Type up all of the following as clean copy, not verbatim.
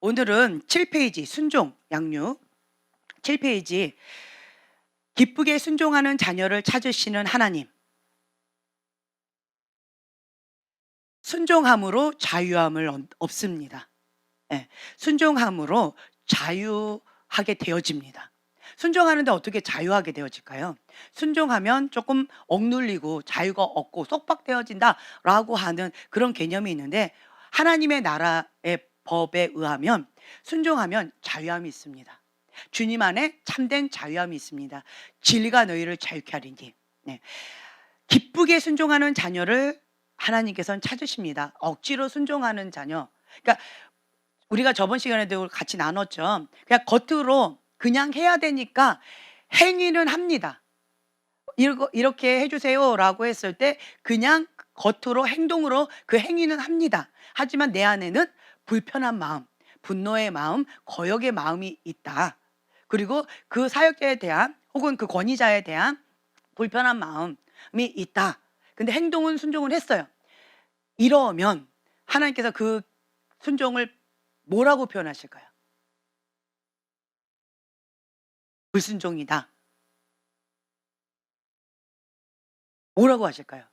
오늘은 7페이지 순종, 양육 7페이지 기쁘게 순종하는 자녀를 찾으시는 하나님. 순종함으로 자유함을 얻습니다. 예, 순종함으로 자유하게 되어집니다. 순종하는데 어떻게 자유하게 되어질까요? 순종하면 조금 억눌리고 자유가 없고 속박되어진다라고 하는 그런 개념이 있는데, 하나님의 나라의 법에 의하면 순종하면 자유함이 있습니다. 주님 안에 참된 자유함이 있습니다. 진리가 너희를 자유케 하리니. 네. 기쁘게 순종하는 자녀를 하나님께서는 찾으십니다. 억지로 순종하는 자녀. 그러니까 우리가 저번 시간에도 같이 나눴죠. 그냥 겉으로 그냥 해야 되니까 행위는 합니다. 이렇게 해주세요라고 했을 때 그냥 겉으로 행동으로 그 행위는 합니다. 하지만 내 안에는 불편한 마음, 분노의 마음, 거역의 마음이 있다. 그리고 그 사역자에 대한 혹은 그 권위자에 대한 불편한 마음이 있다. 근데 행동은 순종을 했어요. 이러면 하나님께서 그 순종을 뭐라고 표현하실까요? 불순종이다. 뭐라고 하실까요?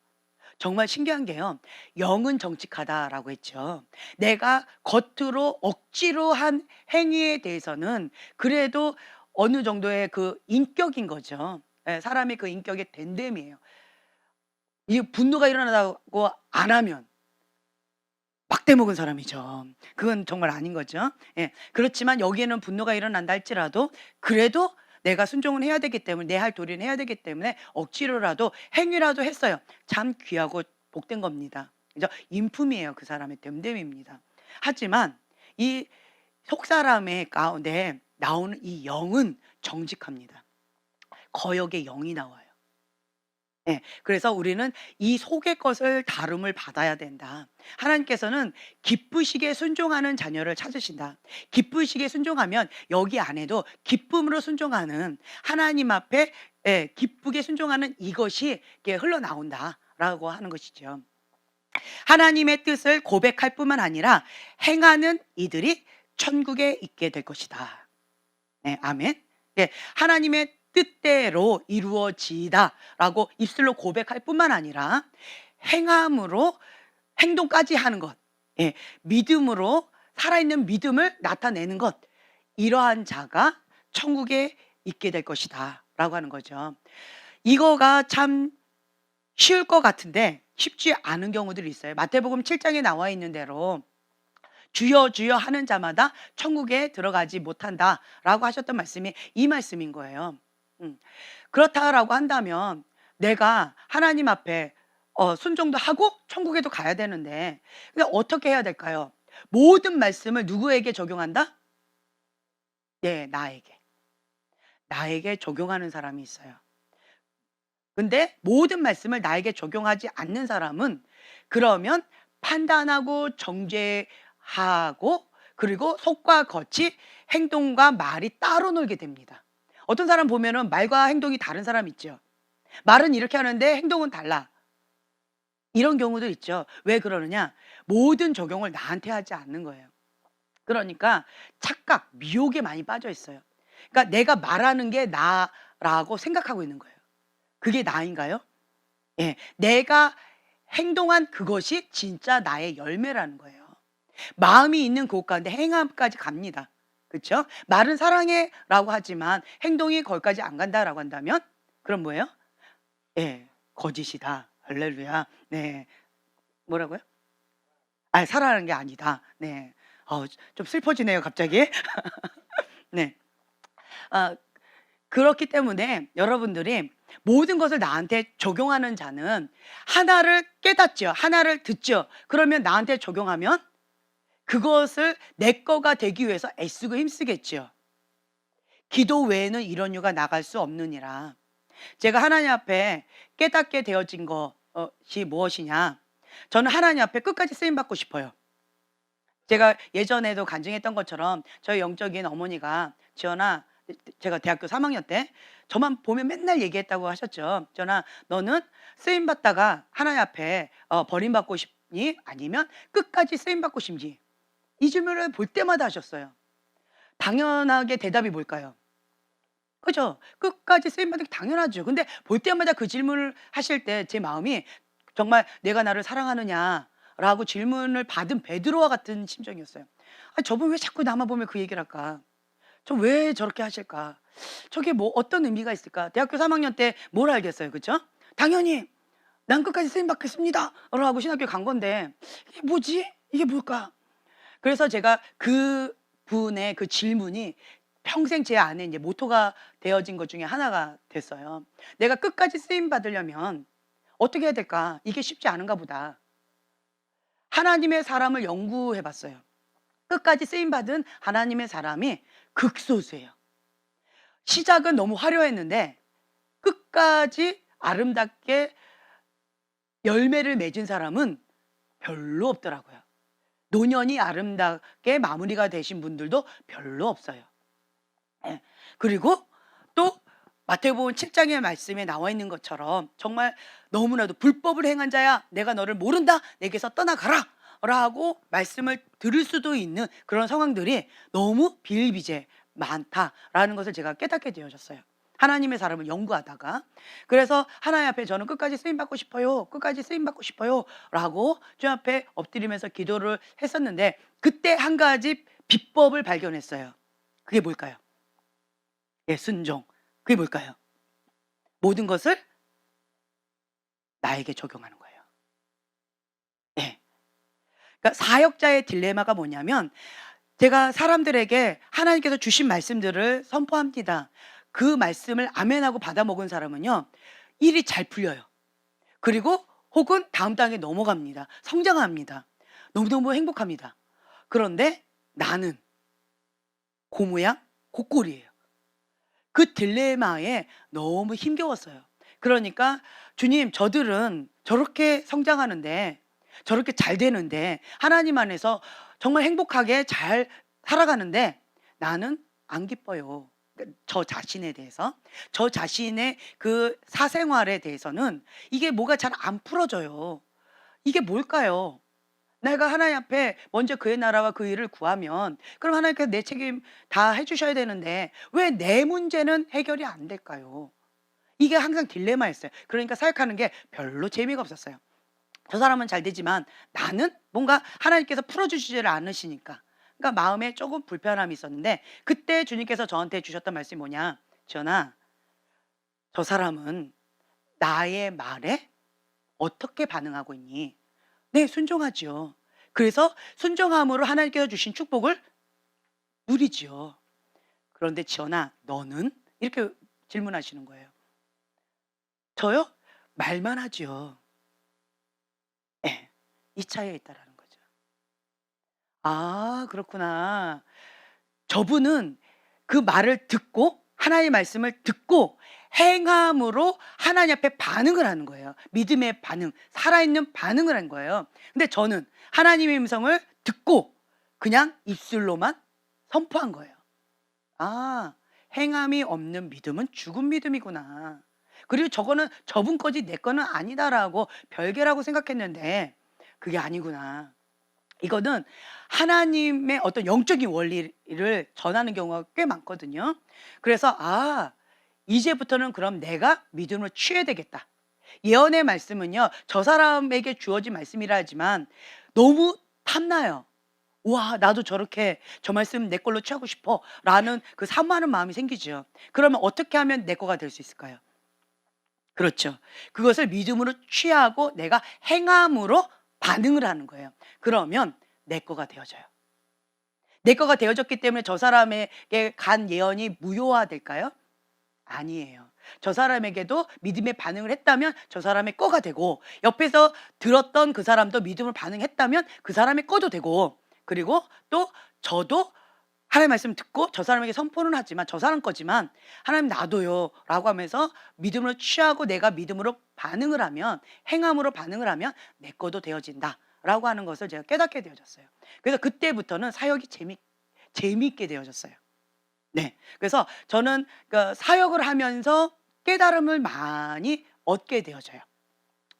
정말 신기한 게요. 영은 정직하다라고 했죠. 내가 겉으로 억지로 한 행위에 대해서는 그래도 어느 정도의 그 인격인 거죠. 예, 사람의 그 인격의 됨됨이에요. 이 분노가 일어나다고 안 하면 막대 먹은 사람이죠. 그건 정말 아닌 거죠. 예. 그렇지만 여기에는 분노가 일어난다 할지라도 그래도 내가 순종을 해야 되기 때문에, 내 할 도리는 해야 되기 때문에 억지로라도 행위라도 했어요. 참 귀하고 복된 겁니다. 그죠? 인품이에요. 그 사람의 됨됨입니다. 하지만 이 속사람의 가운데 나오는 이 영은 정직합니다. 거역의 영이 나와요. 예. 그래서 우리는 이 속의 것을 다름을 받아야 된다. 하나님께서는 기쁘시게 순종하는 자녀를 찾으신다. 기쁘시게 순종하면 여기 안에도 기쁨으로 순종하는 하나님 앞에, 예, 기쁘게 순종하는 이것이 이렇게 흘러나온다라고 하는 것이죠. 하나님의 뜻을 고백할 뿐만 아니라 행하는 이들이 천국에 있게 될 것이다. 네, 아멘. 예, 하나님의 뜻대로 이루어지다라고 입술로 고백할 뿐만 아니라 행함으로 행동까지 하는 것, 예, 믿음으로 살아있는 믿음을 나타내는 것, 이러한 자가 천국에 있게 될 것이다라고 하는 거죠. 이거가 참 쉬울 것 같은데 쉽지 않은 경우들이 있어요. 마태복음 7장에 나와 있는 대로 주여 주여 하는 자마다 천국에 들어가지 못한다라고 하셨던 말씀이 이 말씀인 거예요. 그렇다라고 한다면 내가 하나님 앞에 순종도 하고 천국에도 가야 되는데, 근데 어떻게 해야 될까요? 모든 말씀을 누구에게 적용한다? 네, 나에게 적용하는 사람이 있어요. 근데 모든 말씀을 나에게 적용하지 않는 사람은 그러면 판단하고 정죄하고 그리고 속과 겉이, 행동과 말이 따로 놀게 됩니다. 어떤 사람 보면은 말과 행동이 다른 사람 있죠. 말은 이렇게 하는데 행동은 달라. 이런 경우도 있죠. 왜 그러느냐? 모든 적용을 나한테 하지 않는 거예요. 그러니까 착각, 미혹에 많이 빠져 있어요. 그러니까 내가 말하는 게 나라고 생각하고 있는 거예요. 그게 나인가요? 예, 내가 행동한 그것이 진짜 나의 열매라는 거예요. 마음이 있는 곳 가운데 행함까지 갑니다. 그렇죠? 말은 사랑해라고 하지만 행동이 거기까지 안 간다라고 한다면 그럼 뭐예요? 예, 거짓이다. 할렐루야. 네, 뭐라고요? 아, 사랑하는 게 아니다. 네, 좀 슬퍼지네요, 갑자기. 네, 아, 그렇기 때문에 여러분들이 모든 것을 나한테 적용하는 자는 하나를 깨닫죠. 하나를 듣죠. 그러면 나한테 적용하면 그것을 내 거가 되기 위해서 애쓰고 힘쓰겠죠. 기도 외에는 이런 유가 나갈 수 없느니라. 제가 하나님 앞에 깨닫게 되어진 것이 무엇이냐? 저는 하나님 앞에 끝까지 쓰임 받고 싶어요. 제가 예전에도 간증했던 것처럼 저희 영적인 어머니가, 지연아, 제가 대학교 3학년 때 저만 보면 맨날 얘기했다고 하셨죠. 지연아, 너는 쓰임 받다가 하나님 앞에 버림받고 싶니? 아니면 끝까지 쓰임 받고 싶니? 이 질문을 볼 때마다 하셨어요. 당연하게 대답이 뭘까요? 그죠? 끝까지 쓰임 받는 게 당연하죠. 근데 볼 때마다 그 질문을 하실 때 제 마음이 정말 '내가 나를 사랑하느냐?'라고 질문을 받은 베드로와 같은 심정이었어요. '아 저분 왜 자꾸 나만 보면 그 얘기를 할까? 저 왜 저렇게 하실까? 저게 뭐 어떤 의미가 있을까?' 대학교 3 학년 때 뭘 알겠어요. 그죠? 당연히 '난 끝까지 쓰임 받겠습니다.'라고 신학교에 간 건데 '이게 뭐지? 이게 뭘까?' 그래서 제가 그분의 그 질문이 평생 제 안에 이제 모토가 되어진 것 중에 하나가 됐어요. '내가 끝까지 쓰임 받으려면 어떻게 해야 될까? 이게 쉽지 않은가 보다.' 하나님의 사람을 연구해 봤어요. 끝까지 쓰임 받은 하나님의 사람이 극소수예요. 시작은 너무 화려했는데 끝까지 아름답게 열매를 맺은 사람은 별로 없더라고요. 노년이 아름답게 마무리가 되신 분들도 별로 없어요. 예. 그리고 또 마태복음 7 장의 말씀에 나와 있는 것처럼 정말 너무나도 "불법을 행한 자야 내가 너를 모른다. 내게서 떠나가라." 라고 말씀을 들을 수도 있는 그런 상황들이 너무 비일비재 많다라는 것을 제가 깨닫게 되어졌어요. 하나님의 사람을 연구하다가. 그래서 하나님 앞에 저는 "끝까지 쓰임 받고 싶어요. 끝까지 쓰임 받고 싶어요."라고 주님 앞에 엎드리면서 기도를 했었는데 그때 한 가지 비법을 발견했어요. 그게 뭘까요? 예, 순종. 그게 뭘까요? 모든 것을 나에게 적용하는 거예요. 예. 그러니까 사역자의 딜레마가 뭐냐면 제가 사람들에게 하나님께서 주신 말씀들을 선포합니다. 그 말씀을 아멘하고 받아 먹은 사람은요. 일이 잘 풀려요. 그리고 혹은 다음 단계에 넘어갑니다. 성장합니다. 너무너무 행복합니다. 그런데 나는 고모양 고꼴이에요. 그 딜레마에 너무 힘겨웠어요. 그러니까 "주님 저들은 저렇게 성장하는데 저렇게 잘 되는데 하나님 안에서 정말 행복하게 잘 살아가는데 나는 안 기뻐요." 그러니까 저 자신에 대해서. 저 자신의 그 사생활에 대해서는 이게 뭐가 잘 안 풀어져요. 이게 뭘까요? 내가 하나님 앞에 먼저 그의 나라와 그 일을 구하면 그럼 하나님께서 내 책임 다 해 주셔야 되는데 왜 내 문제는 해결이 안 될까요? 이게 항상 딜레마였어요. 그러니까 사역하는 게 별로 재미가 없었어요. 저 사람은 잘 되지만 나는 뭔가 하나님께서 풀어 주시지를 않으시니까. 그러니까 마음에 조금 불편함이 있었는데 그때 주님께서 저한테 주셨던 말씀이 뭐냐? "지연아 저 사람은 나의 말에 어떻게 반응하고 있니?" 네, 순종하지요. 그래서 순종함으로 하나님께서 주신 축복을 누리지요. 그런데 지연아 너는? 이렇게 질문하시는 거예요. 저요? 말만 하지요. 예. 이 차이가 있다라는 거죠. 아 그렇구나. 저분은 그 말을 듣고 하나님의 말씀을 듣고 행함으로 하나님 앞에 반응을 하는 거예요. 믿음의 반응, 살아있는 반응을 한 거예요. 근데 저는 하나님의 음성을 듣고 그냥 입술로만 선포한 거예요. 아, 행함이 없는 믿음은 죽은 믿음이구나. 그리고 저거는 저분 거지 내 거는 아니다라고 별개라고 생각했는데 그게 아니구나. 이거는 하나님의 어떤 영적인 원리를 전하는 경우가 꽤 많거든요. 그래서 이제부터는 그럼 내가 믿음을 취해야 되겠다. 예언의 말씀은요. 저 사람에게 주어진 말씀이라 하지만 너무 탐나요. '와 나도 저렇게 저 말씀 내 걸로 취하고 싶어.'라는 그 사모하는 마음이 생기죠. 그러면 어떻게 하면 내 거가 될 수 있을까요? 그렇죠. 그것을 믿음으로 취하고 내가 행함으로 반응을 하는 거예요. 그러면 내 거가 되어져요. 내 거가 되어졌기 때문에 저 사람에게 간 예언이 무효화될까요? 아니에요. 저 사람에게도 믿음의 반응을 했다면 저 사람의 거가 되고 옆에서 들었던 그 사람도 믿음을 반응했다면 그 사람의 거도 되고 그리고 또 저도 하나님의 말씀을 듣고 저 사람에게 선포는 하지만 저 사람 거지만 "하나님 나도요."라고 하면서 믿음으로 취하고 내가 믿음으로 반응을 하면 행함으로 반응을 하면 내 거도 되어진다라고 하는 것을 제가 깨닫게 되어졌어요. 그래서 그때부터는 사역이 재미있게 되어졌어요. 네. 그래서 저는 그 사역을 하면서 깨달음을 많이 얻게 되어져요.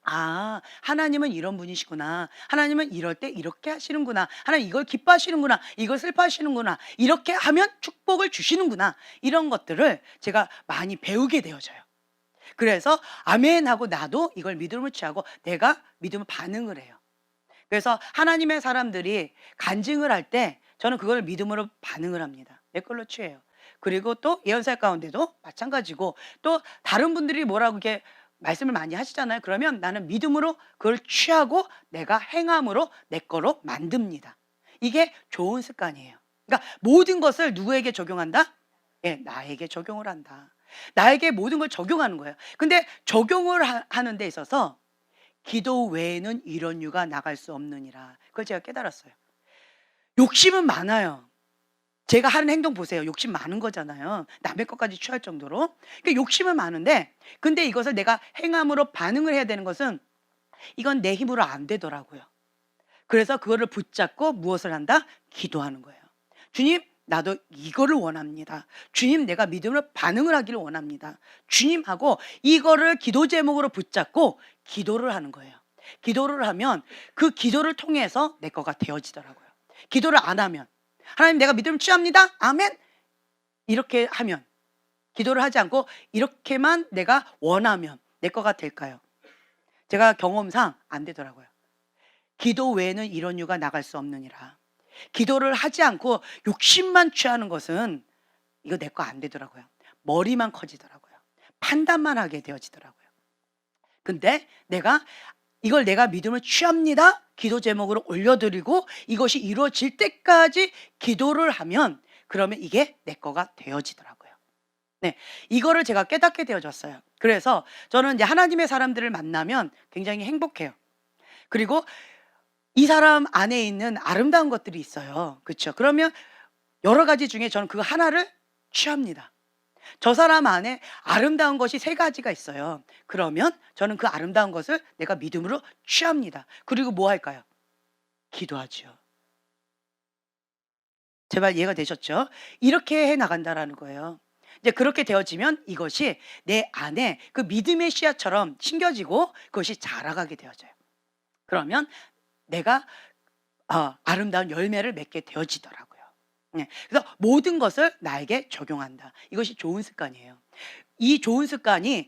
아, 하나님은 이런 분이시구나. 하나님은 이럴 때 이렇게 하시는구나. 하나님 이걸 기뻐하시는구나. 이걸 슬퍼하시는구나. 이렇게 하면 축복을 주시는구나. 이런 것들을 제가 많이 배우게 되어져요. 그래서 아멘 하고 나도 이걸 믿음을 취하고 내가 믿음을 반응을 해요. 그래서 하나님의 사람들이 간증을 할 때 저는 그걸 믿음으로 반응을 합니다. 내 걸로 취해요. 그리고 또 예언사 가운데도 마찬가지고, 또 다른 분들이 뭐라고 이렇게 말씀을 많이 하시잖아요. 그러면 나는 믿음으로 그걸 취하고 내가 행함으로 내 거로 만듭니다. 이게 좋은 습관이에요. 그러니까 모든 것을 누구에게 적용한다? 예, 나에게 적용을 한다. 나에게 모든 걸 적용하는 거예요. 근데 적용을 하는 데 있어서 기도 외에는 이런 유가 나갈 수 없느니라. 그걸 제가 깨달았어요. 욕심은 많아요. 제가 하는 행동 보세요. 욕심 많은 거잖아요. 남의 것까지 취할 정도로. 그러니까 욕심은 많은데, 근데 이것을 내가 행함으로 반응을 해야 되는 것은 이건 내 힘으로 안 되더라고요. 그래서 그거를 붙잡고 무엇을 한다? 기도하는 거예요. 주님, 나도 이거를 원합니다. 주님, 내가 믿음으로 반응을 하기를 원합니다. 주님하고 이거를 기도 제목으로 붙잡고 기도를 하는 거예요. 기도를 하면 그 기도를 통해서 내 거가 되어지더라고요. 기도를 안 하면, 하나님 내가 믿음을 취합니다. 아멘. 이렇게 하면, 기도를 하지 않고 이렇게만 내가 원하면 내 거가 될까요? 제가 경험상 안 되더라고요. 기도 외에는 이런 유가 나갈 수 없느니라. 기도를 하지 않고 욕심만 취하는 것은 이거 내 거 안 되더라고요. 머리만 커지더라고요. 판단만 하게 되어지더라고요. 근데 내가 믿음을 취합니다. 기도 제목으로 올려드리고 이것이 이루어질 때까지 기도를 하면, 그러면 이게 내 거가 되어지더라고요. 네, 이거를 제가 깨닫게 되어졌어요. 그래서 저는 이제 하나님의 사람들을 만나면 굉장히 행복해요. 그리고 이 사람 안에 있는 아름다운 것들이 있어요. 그렇죠? 그러면 여러 가지 중에 저는 그 하나를 취합니다. 저 사람 안에 아름다운 것이 3가지가 있어요. 그러면 저는 그 아름다운 것을 내가 믿음으로 취합니다. 그리고 뭐 할까요? 기도하죠. 제발 이해가 되셨죠? 이렇게 해 나간다라는 거예요. 이제 그렇게 되어지면 이것이 내 안에 그 믿음의 씨앗처럼 심겨지고 그것이 자라가게 되어져요. 그러면 내가 아름다운 열매를 맺게 되어지더라고요. 네, 그래서 모든 것을 나에게 적용한다. 이것이 좋은 습관이에요. 이 좋은 습관이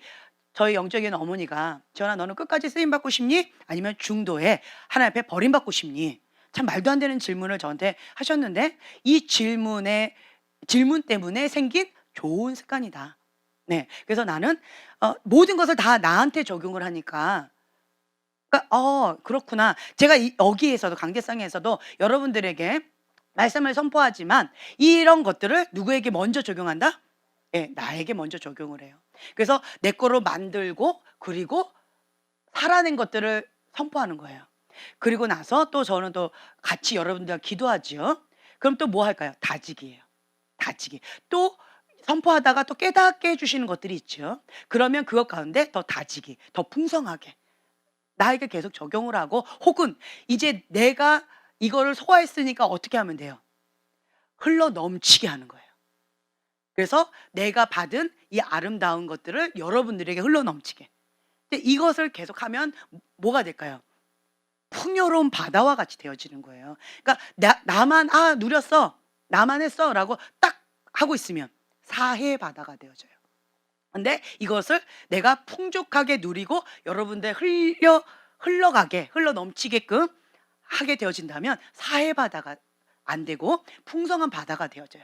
저희 영적인 어머니가, 지연아 너는 끝까지 쓰임받고 싶니? 아니면 중도에 하나님 앞에 버림받고 싶니? 참 말도 안 되는 질문을 저한테 하셨는데, 이 질문 때문에 생긴 좋은 습관이다. 네, 그래서 나는 모든 것을 다 나한테 적용을 하니까, 그러니까 그렇구나. 제가 여기에서도, 강대상에서도 여러분들에게 말씀을 선포하지만 이런 것들을 누구에게 먼저 적용한다? 예, 나에게 먼저 적용을 해요. 그래서 내 거로 만들고, 그리고 살아낸 것들을 선포하는 거예요. 그리고 나서 또 저는 또 같이 여러분들과 기도하지요. 그럼 또 뭐 할까요? 다지기예요. 다지기. 또 선포하다가 또 깨닫게 해주시는 것들이 있죠. 그러면 그것 가운데 더 다지기, 더 풍성하게 나에게 계속 적용을 하고, 혹은 이제 내가 이거를 소화했으니까 어떻게 하면 돼요? 흘러 넘치게 하는 거예요. 그래서 내가 받은 이 아름다운 것들을 여러분들에게 흘러 넘치게. 근데 이것을 계속하면 뭐가 될까요? 풍요로운 바다와 같이 되어지는 거예요. 그러니까 나만 누렸어, 나만 했어라고 딱 하고 있으면 사해의 바다가 되어져요. 근데 이것을 내가 풍족하게 누리고 여러분들 흘러가게, 흘러 넘치게끔 하게 되어진다면 사해 바다가 안 되고 풍성한 바다가 되어져요.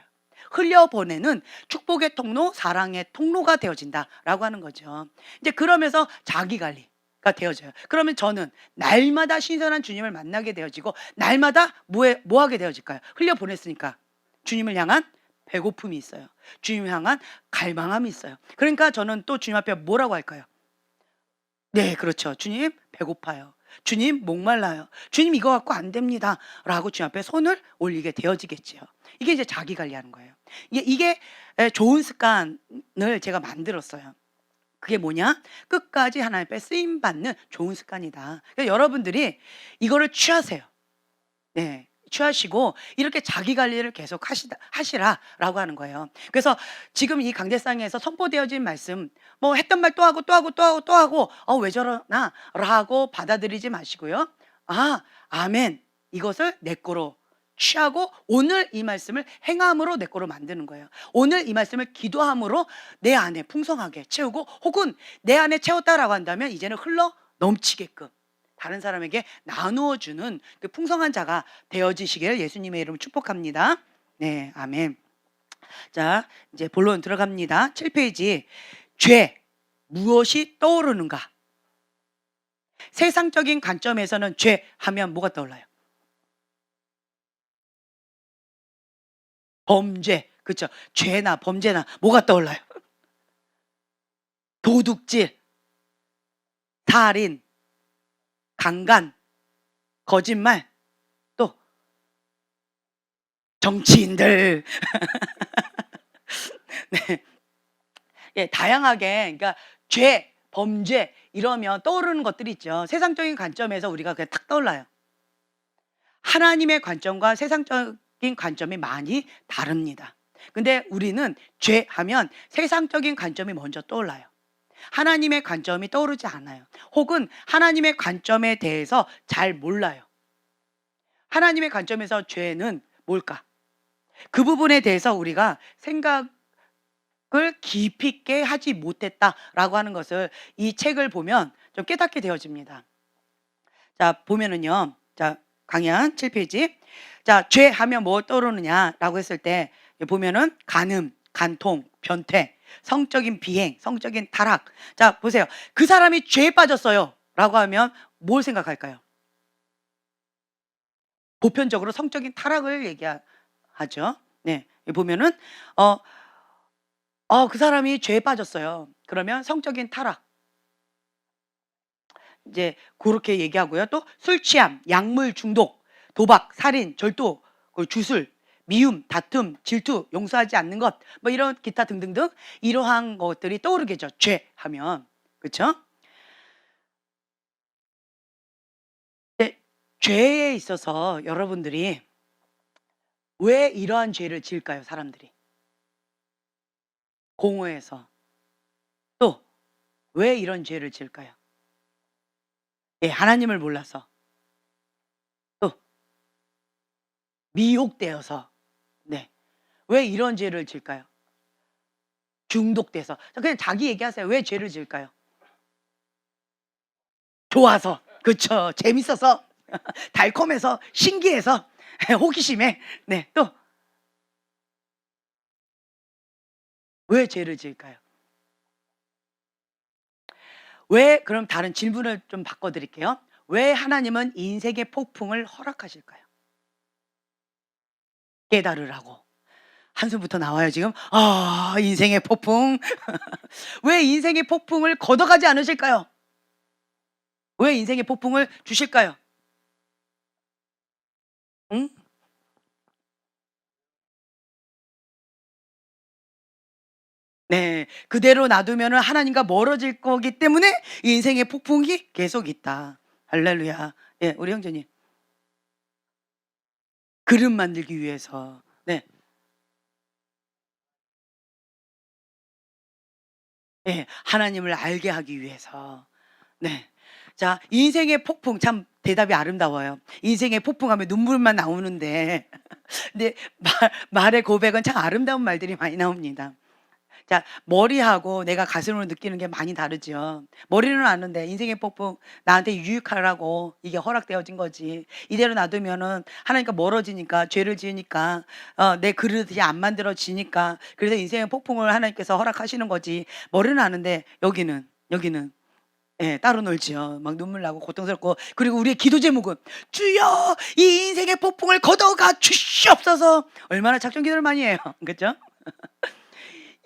흘려보내는 축복의 통로, 사랑의 통로가 되어진다라고 하는 거죠. 이제 그러면서 자기 관리가 되어져요. 그러면 저는 날마다 신선한 주님을 만나게 되어지고, 날마다 뭐 하게 되어질까요? 흘려보냈으니까 주님을 향한 배고픔이 있어요. 주님을 향한 갈망함이 있어요. 그러니까 저는 또 주님 앞에 뭐라고 할까요? 네, 그렇죠. 주님 배고파요. 주님 목말라요. 주님 이거 갖고 안 됩니다. 라고 주님 앞에 손을 올리게 되어지겠지요. 이게 이제 자기 관리하는 거예요. 이게 좋은 습관을 제가 만들었어요. 그게 뭐냐? 끝까지 하나님 앞에 쓰임받는 좋은 습관이다. 그러니까 여러분들이 이거를 취하세요. 네, 취하시고 이렇게 자기 관리를 계속 하시라라고 하는 거예요. 그래서 지금 이 강대상에서 선포되어진 말씀, 뭐 했던 말 또 하고 또 하고 또 하고 또 하고 왜 저러나라고 받아들이지 마시고요. 아멘. 이것을 내 거로 취하고 오늘 이 말씀을 행함으로 내 거로 만드는 거예요. 오늘 이 말씀을 기도함으로 내 안에 풍성하게 채우고, 혹은 내 안에 채웠다라고 한다면 이제는 흘러 넘치게끔 다른 사람에게 나누어 주는 그 풍성한 자가 되어지시길 예수님의 이름으로 축복합니다. 네, 아멘. 자, 이제 본론 들어갑니다. 7페이지. 죄, 무엇이 떠오르는가? 세상적인 관점에서는 죄 하면 뭐가 떠올라요? 범죄, 그렇죠? 죄나 범죄나 뭐가 떠올라요? 도둑질, 살인, 강간, 거짓말, 또 정치인들. 네. 예, 다양하게, 그러니까 죄, 범죄 이러면 떠오르는 것들이 있죠. 세상적인 관점에서 우리가 그냥 탁 떠올라요. 하나님의 관점과 세상적인 관점이 많이 다릅니다. 근데 우리는 죄 하면 세상적인 관점이 먼저 떠올라요. 하나님의 관점이 떠오르지 않아요. 혹은 하나님의 관점에 대해서 잘 몰라요. 하나님의 관점에서 죄는 뭘까? 그 부분에 대해서 우리가 생각을 깊이 있게 하지 못했다라고 하는 것을 이 책을 보면 좀 깨닫게 되어집니다. 자, 보면은요. 자, 강연 7페이지. 자, 죄 하면 뭐 떠오르느냐라고 했을 때 보면은 간음, 간통, 변태, 성적인 비행, 성적인 타락. 자, 보세요. 그 사람이 죄에 빠졌어요 라고 하면 뭘 생각할까요? 보편적으로 성적인 타락을 얘기하죠. 네, 보면은 그 사람이 죄에 빠졌어요. 그러면 성적인 타락. 이제 그렇게 얘기하고요. 또 술 취함, 약물 중독, 도박, 살인, 절도, 주술, 미움, 다툼, 질투, 용서하지 않는 것, 뭐 이런 기타 등등등 이러한 것들이 떠오르겠죠. 죄 하면. 그렇죠? 네, 죄에 있어서 여러분들이 왜 이러한 죄를 지을까요? 사람들이. 공허해서. 또 왜 이런 죄를 지을까요? 예, 하나님을 몰라서. 또 미혹되어서. 네. 왜 이런 죄를 지을까요? 중독돼서. 그냥 자기 얘기하세요. 왜 죄를 지을까요? 좋아서. 그렇죠. 재밌어서. 달콤해서. 신기해서. 호기심에. 네. 또 왜 죄를 지을까요? 왜, 그럼 다른 질문을 좀 바꿔 드릴게요. 왜 하나님은 인생의 폭풍을 허락하실까요? 깨달으라고. 한숨부터 나와요, 지금. 인생의 폭풍. 왜 인생의 폭풍을 걷어가지 않으실까요? 왜 인생의 폭풍을 주실까요? 응? 네. 그대로 놔두면 하나님과 멀어질 거기 때문에 인생의 폭풍이 계속 있다. 할렐루야. 예, 우리 형제님. 그릇 만들기 위해서. 네. 예, 하나님을 알게 하기 위해서. 네. 자, 인생의 폭풍, 참 대답이 아름다워요. 인생의 폭풍하면 눈물만 나오는데 근데 말의 고백은 참 아름다운 말들이 많이 나옵니다. 자, 머리하고 내가 가슴으로 느끼는 게 많이 다르죠. 머리는 아는데 인생의 폭풍 나한테 유익하라고 이게 허락되어진 거지. 이대로 놔두면은 하나님과 멀어지니까, 죄를 지으니까, 내 그릇이 안 만들어지니까, 그래서 인생의 폭풍을 하나님께서 허락하시는 거지. 머리는 아는데 여기는 예, 따로 놀지요. 막 눈물 나고 고통스럽고. 그리고 우리의 기도 제목은 주여 이 인생의 폭풍을 걷어가 주시옵소서. 얼마나 작정 기도를 많이 해요. 그렇죠?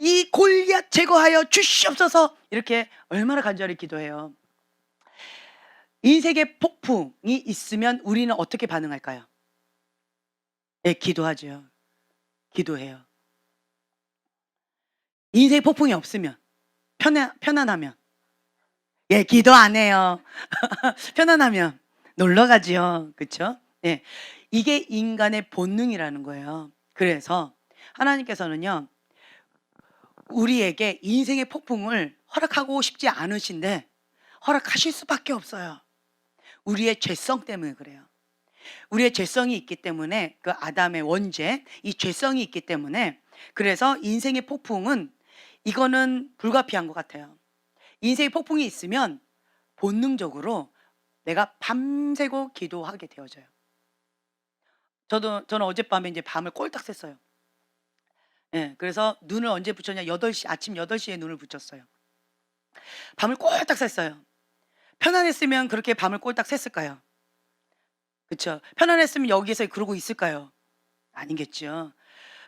이 골리앗 제거하여 주시옵소서. 이렇게 얼마나 간절히 기도해요. 인생의 폭풍이 있으면 우리는 어떻게 반응할까요? 예, 기도하죠. 기도해요. 인생의 폭풍이 없으면, 편안하면, 예, 기도 안 해요. 편안하면 놀러 가지요. 그렇죠? 예. 이게 인간의 본능이라는 거예요. 그래서 하나님께서는요, 우리에게 인생의 폭풍을 허락하고 싶지 않으신데 허락하실 수밖에 없어요. 우리의 죄성 때문에 그래요. 우리의 죄성이 있기 때문에, 그 아담의 원죄, 이 죄성이 있기 때문에, 그래서 인생의 폭풍은, 이거는 불가피한 것 같아요. 인생의 폭풍이 있으면 본능적으로 내가 밤새고 기도하게 되어져요. 저는 어젯밤에 이제 밤을 꼴딱 샜어요. 예, 그래서 눈을 언제 붙였냐? 8시, 아침 8시에 눈을 붙였어요. 밤을 꼴딱 샜어요. 편안했으면 그렇게 밤을 꼴딱 샜을까요? 그쵸? 편안했으면 여기서 그러고 있을까요? 아니겠죠.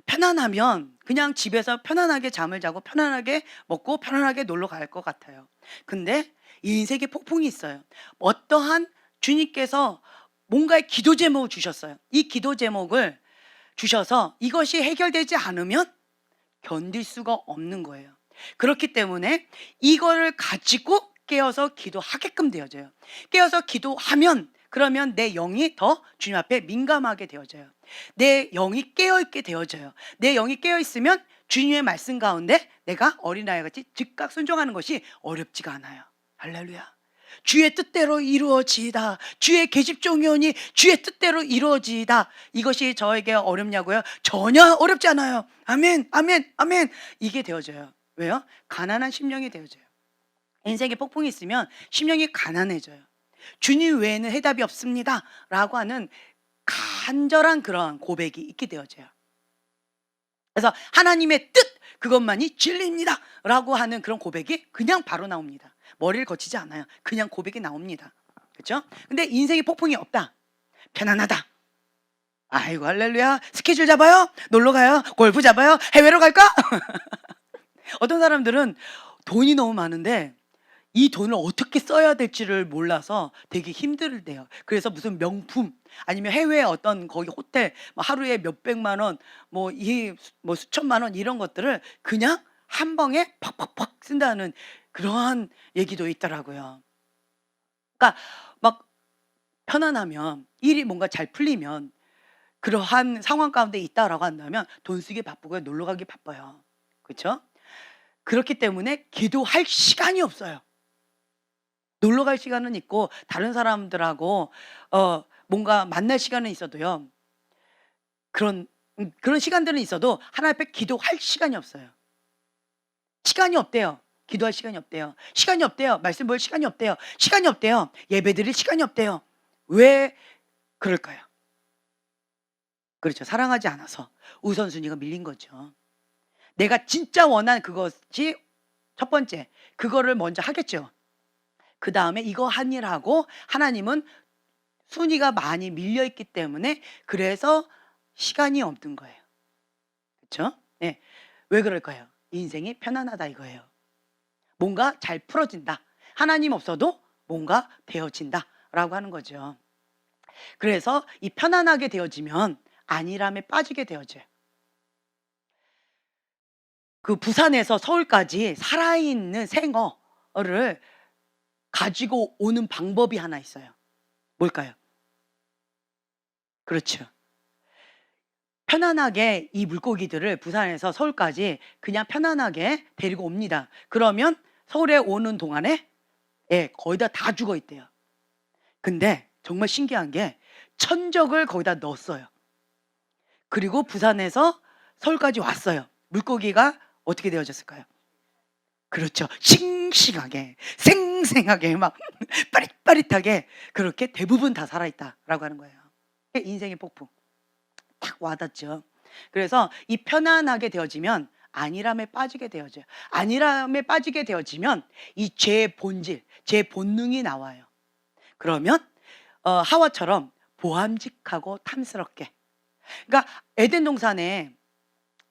편안하면 그냥 집에서 편안하게 잠을 자고 편안하게 먹고 편안하게 놀러 갈 것 같아요. 근데 인생의 폭풍이 있어요. 어떠한 주님께서 뭔가의 기도 제목을 주셨어요. 이 기도 제목을 주셔서 이것이 해결되지 않으면 견딜 수가 없는 거예요. 그렇기 때문에 이거를 가지고 깨어서 기도하게끔 되어져요. 깨어서 기도하면, 그러면 내 영이 더 주님 앞에 민감하게 되어져요. 내 영이 깨어있게 되어져요. 내 영이 깨어있으면 주님의 말씀 가운데 내가 어린아이같이 즉각 순종하는 것이 어렵지가 않아요. 할렐루야. 주의 뜻대로 이루어지이다. 주의 계집종이오니 주의 뜻대로 이루어지이다. 이것이 저에게 어렵냐고요? 전혀 어렵지 않아요. 아멘, 아멘, 아멘. 이게 되어져요. 왜요? 가난한 심령이 되어져요. 인생에 폭풍이 있으면 심령이 가난해져요. 주님 외에는 해답이 없습니다 라고 하는 간절한 그런 고백이 있게 되어져요. 그래서 하나님의 뜻, 그것만이 진리입니다 라고 하는 그런 고백이 그냥 바로 나옵니다. 머리를 거치지 않아요. 그냥 고백이 나옵니다. 그렇죠? 근데 인생에 폭풍이 없다. 편안하다. 아이고 할렐루야. 스케줄 잡아요? 놀러 가요? 골프 잡아요? 해외로 갈까? 어떤 사람들은 돈이 너무 많은데 이 돈을 어떻게 써야 될지를 몰라서 되게 힘들대요. 그래서 무슨 명품 아니면 해외 어떤 거기 호텔 뭐 하루에 몇백만 원, 뭐 수천만 원 이런 것들을 그냥 한 방에 팍팍팍 쓴다는 그러한 얘기도 있더라고요. 그러니까 막 편안하면, 일이 뭔가 잘 풀리면, 그러한 상황 가운데 있다라고 한다면 돈 쓰기 바쁘고요, 놀러 가기 바빠요. 그렇죠? 그렇기 때문에 기도할 시간이 없어요. 놀러 갈 시간은 있고 다른 사람들하고 뭔가 만날 시간은 있어도요. 그런 시간들은 있어도 하나님 앞에 기도할 시간이 없어요. 시간이 없대요. 기도할 시간이 없대요. 시간이 없대요. 말씀 볼 시간이 없대요. 시간이 없대요. 예배 드릴 시간이 없대요. 왜 그럴까요? 그렇죠. 사랑하지 않아서 우선순위가 밀린 거죠. 내가 진짜 원한 그것이 첫 번째, 그거를 먼저 하겠죠. 그 다음에 이거 한 일하고, 하나님은 순위가 많이 밀려있기 때문에 그래서 시간이 없는 거예요. 그렇죠? 네. 왜 그럴까요? 인생이 편안하다 이거예요. 뭔가 잘 풀어진다. 하나님 없어도 뭔가 되어진다 라고 하는 거죠. 그래서 이 편안하게 되어지면 안일함에 빠지게 되어져요. 그 부산에서 서울까지 살아있는 생어를 가지고 오는 방법이 하나 있어요. 뭘까요? 그렇죠. 편안하게 이 물고기들을 부산에서 서울까지 그냥 편안하게 데리고 옵니다. 그러면 서울에 오는 동안에 거의 다 죽어 있대요. 근데 정말 신기한 게 천적을 거기다 넣었어요. 그리고 부산에서 서울까지 왔어요. 물고기가 어떻게 되어졌을까요? 그렇죠. 싱싱하게, 생생하게, 막 빠릿빠릿하게 그렇게 대부분 다 살아있다라고 하는 거예요. 인생의 폭풍. 딱 와닿죠. 그래서 이 편안하게 되어지면 안일함에 빠지게 되어져요. 안일함에 빠지게 되어지면 이 죄의 본질, 죄의 본능이 나와요. 그러면 하와처럼 보암직하고 탐스럽게. 그러니까 에덴 동산에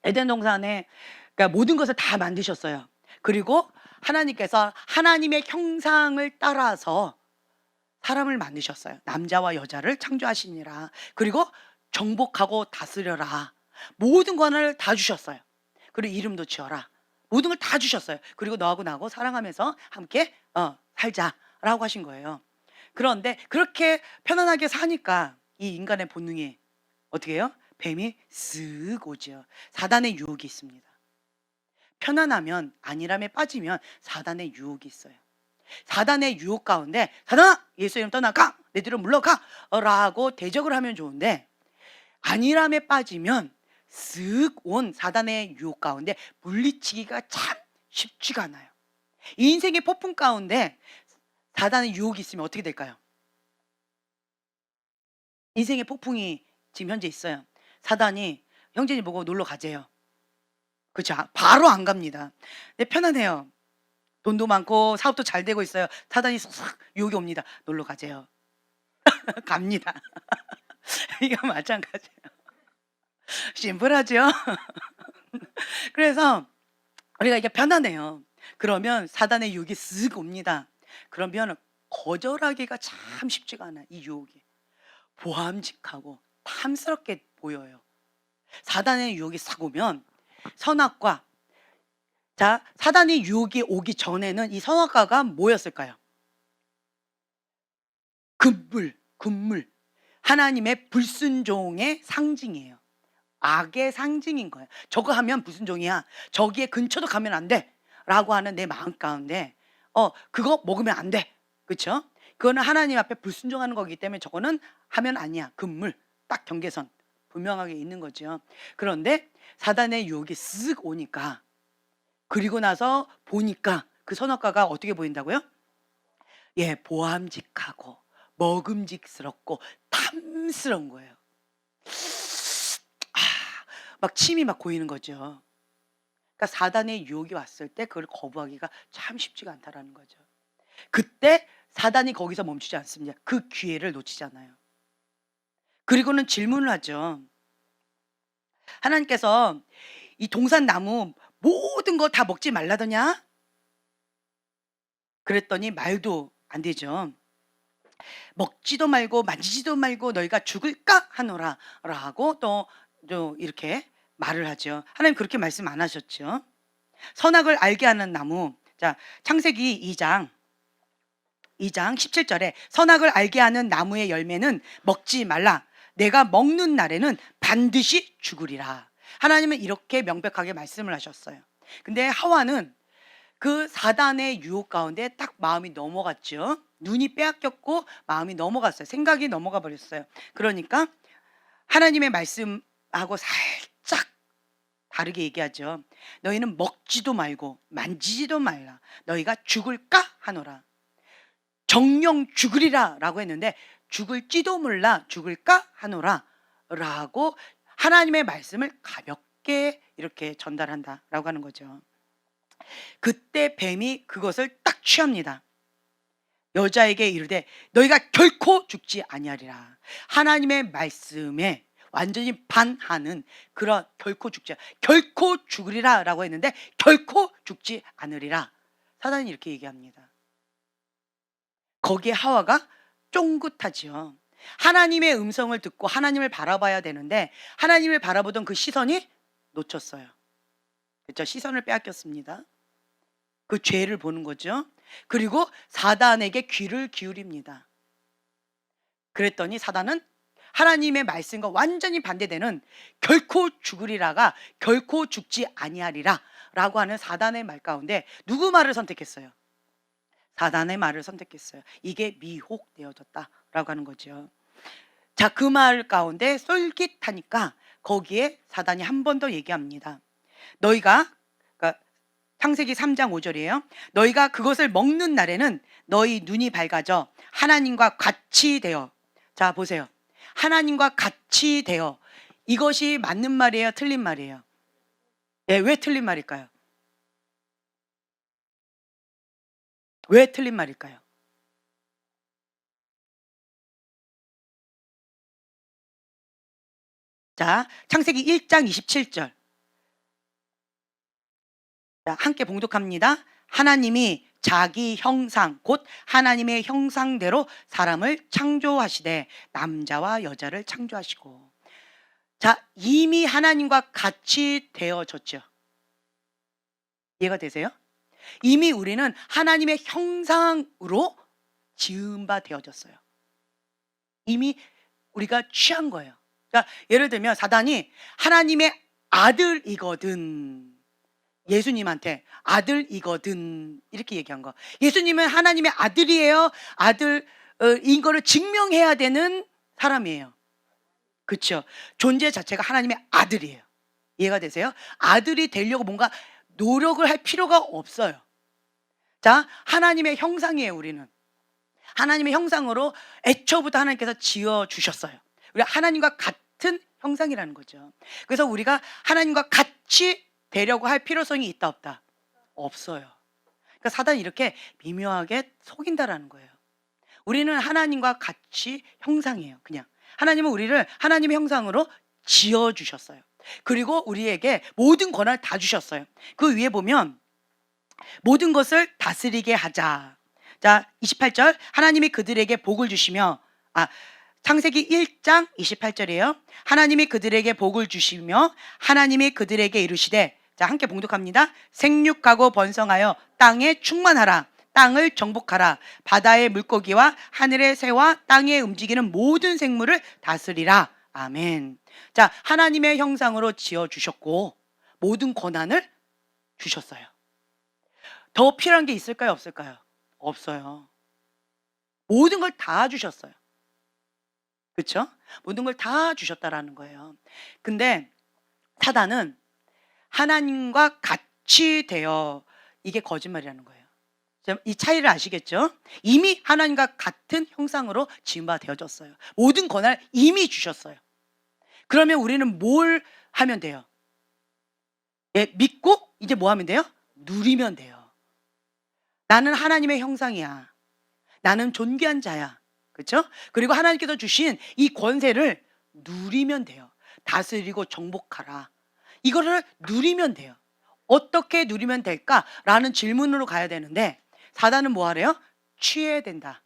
그러니까 모든 것을 다 만드셨어요. 그리고 하나님께서 하나님의 형상을 따라서 사람을 만드셨어요. 남자와 여자를 창조하시니라. 그리고 정복하고 다스려라. 모든 권한을 다 주셨어요. 그리고 이름도 지어라. 모든 걸 다 주셨어요. 그리고 너하고 나하고 사랑하면서 함께 살자라고 하신 거예요. 그런데 그렇게 편안하게 사니까 이 인간의 본능이 어떻게 해요? 뱀이 쓱 오죠. 사단의 유혹이 있습니다. 편안하면, 안일함에 빠지면 사단의 유혹이 있어요. 사단의 유혹 가운데 사단아 예수 이름 떠나가 내 뒤로 물러가 라고 대적을 하면 좋은데, 안일함에 빠지면 쓱 온 사단의 유혹 가운데 물리치기가 참 쉽지가 않아요. 이 인생의 폭풍 가운데 사단의 유혹이 있으면 어떻게 될까요? 인생의 폭풍이 지금 현재 있어요. 사단이 형제님 보고 놀러 가재요. 그렇죠. 바로 안 갑니다. 근데 편안해요. 돈도 많고 사업도 잘 되고 있어요. 사단이 싹 유혹이 옵니다. 놀러 가재요. 갑니다. 이거 마찬가지예요. 심플하죠? 그래서 우리가 이게 편안해요. 그러면 사단의 유혹이 쓱 옵니다. 그러면 거절하기가 참 쉽지가 않아요. 이 유혹이 보암직하고 탐스럽게 보여요. 사단의 유혹이 싹 오면 선악과, 자, 사단의 유혹이 오기 전에는 이 선악과가 뭐였을까요? 금물. 하나님의 불순종의 상징이에요. 악의 상징인 거예요. 저거 하면 불순종이야. 저기에 근처도 가면 안 돼. 라고 하는 내 마음 가운데 그거 먹으면 안 돼. 그렇죠? 그거는 하나님 앞에 불순종하는 거기 때문에 저거는 하면 아니야. 금물. 딱 경계선 분명하게 있는 거죠. 그런데 사단의 유혹이 쓱 오니까, 그리고 나서 보니까 그 선악과가 어떻게 보인다고요? 예, 보암직하고 먹음직스럽고 탐스러운 거예요. 막 침이 막 고이는 거죠. 그러니까 사단의 유혹이 왔을 때 그걸 거부하기가 참 쉽지가 않다라는 거죠. 그때 사단이 거기서 멈추지 않습니다. 그 기회를 놓치잖아요. 그리고는 질문을 하죠. 하나님께서 이 동산나무 모든 거 다 먹지 말라더냐? 그랬더니 말도 안 되죠. 먹지도 말고 만지지도 말고 너희가 죽을까 하노라 라고 또 이렇게 말을 하죠. 하나님 그렇게 말씀 안 하셨죠. 선악을 알게 하는 나무. 자, 창세기 2장 17절에 선악을 알게 하는 나무의 열매는 먹지 말라. 내가 먹는 날에는 반드시 죽으리라. 하나님은 이렇게 명백하게 말씀을 하셨어요. 근데 하와는 그 사단의 유혹 가운데 딱 마음이 넘어갔죠. 눈이 빼앗겼고 마음이 넘어갔어요. 생각이 넘어가 버렸어요. 그러니까 하나님의 말씀하고 살짝 다르게 얘기하죠. 너희는 먹지도 말고 만지지도 말라. 너희가 죽을까 하노라. 정령 죽으리라 라고 했는데 죽을지도 몰라 죽을까 하노라 라고 하나님의 말씀을 가볍게 이렇게 전달한다 라고 하는 거죠. 그때 뱀이 그것을 딱 취합니다. 여자에게 이르되 너희가 결코 죽지 아니하리라. 하나님의 말씀에 완전히 반하는 그런 결코 죽으리라 라고 했는데 결코 죽지 않으리라. 사단이 이렇게 얘기합니다. 거기에 하와가 쫑긋하지요. 하나님의 음성을 듣고 하나님을 바라봐야 되는데 하나님을 바라보던 그 시선이 놓쳤어요. 그렇죠? 시선을 빼앗겼습니다. 그 죄를 보는 거죠. 그리고 사단에게 귀를 기울입니다. 그랬더니 사단은 하나님의 말씀과 완전히 반대되는 결코 죽으리라가 결코 죽지 아니하리라 라고 하는 사단의 말 가운데 누구 말을 선택했어요? 사단의 말을 선택했어요. 이게 미혹되어졌다라고 하는 거죠. 자, 그 말 가운데 쏠깃하니까 거기에 사단이 한 번 더 얘기합니다. 너희가, 그러니까 창세기 3장 5절이에요. 너희가 그것을 먹는 날에는 너희 눈이 밝아져 하나님과 같이 되어. 자, 보세요. 하나님과 같이 되어. 이것이 맞는 말이에요? 틀린 말이에요? 네, 왜 틀린 말일까요? 왜 틀린 말일까요? 자, 창세기 1장 27절. 자, 함께 봉독합니다. 하나님이 자기 형상 곧 하나님의 형상대로 사람을 창조하시되 남자와 여자를 창조하시고. 자, 이미 하나님과 같이 되어졌죠. 이해가 되세요? 이미 우리는 하나님의 형상으로 지은 바 되어졌어요. 이미 우리가 취한 거예요. 그러니까 예를 들면 사단이 하나님의 아들이거든. 예수님한테 아들이거든 이렇게 얘기한 거. 예수님은 하나님의 아들이에요. 아들인 거를 증명해야 되는 사람이에요. 그렇죠. 존재 자체가 하나님의 아들이에요. 이해가 되세요? 아들이 되려고 뭔가 노력을 할 필요가 없어요. 자, 하나님의 형상이에요, 우리는. 하나님의 형상으로 애초부터 하나님께서 지어 주셨어요. 우리 하나님과 같은 형상이라는 거죠. 그래서 우리가 하나님과 같이 되려고 할 필요성이 있다 없다? 없어요. 그러니까 사단이 이렇게 미묘하게 속인다라는 거예요. 우리는 하나님과 같이 형상이에요. 그냥 하나님은 우리를 하나님의 형상으로 지어 주셨어요. 그리고 우리에게 모든 권한을 다 주셨어요. 그 위에 보면 모든 것을 다스리게 하자. 자, 28절. 하나님이 그들에게 복을 주시며, 창세기 1장 28절이에요. 하나님이 그들에게 복을 주시며 하나님이 그들에게 이르시되, 자, 함께 봉독합니다. 생육하고 번성하여 땅에 충만하라. 땅을 정복하라. 바다의 물고기와 하늘의 새와 땅에 움직이는 모든 생물을 다스리라. 아멘. 자, 하나님의 형상으로 지어 주셨고 모든 권한을 주셨어요. 더 필요한 게 있을까요, 없을까요? 없어요. 모든 걸 다 주셨어요. 그렇죠? 모든 걸 다 주셨다라는 거예요. 근데 사단은 하나님과 같이 되어, 이게 거짓말이라는 거예요. 이 차이를 아시겠죠? 이미 하나님과 같은 형상으로 지은 바 되어졌어요. 모든 권한을 이미 주셨어요. 그러면 우리는 뭘 하면 돼요? 예, 믿고 이제 뭐 하면 돼요? 누리면 돼요. 나는 하나님의 형상이야. 나는 존귀한 자야. 그렇죠? 그리고 하나님께서 주신 이 권세를 누리면 돼요. 다스리고 정복하라. 이거를 누리면 돼요. 어떻게 누리면 될까라는 질문으로 가야 되는데 사단은 뭐 하래요? 취해야 된다.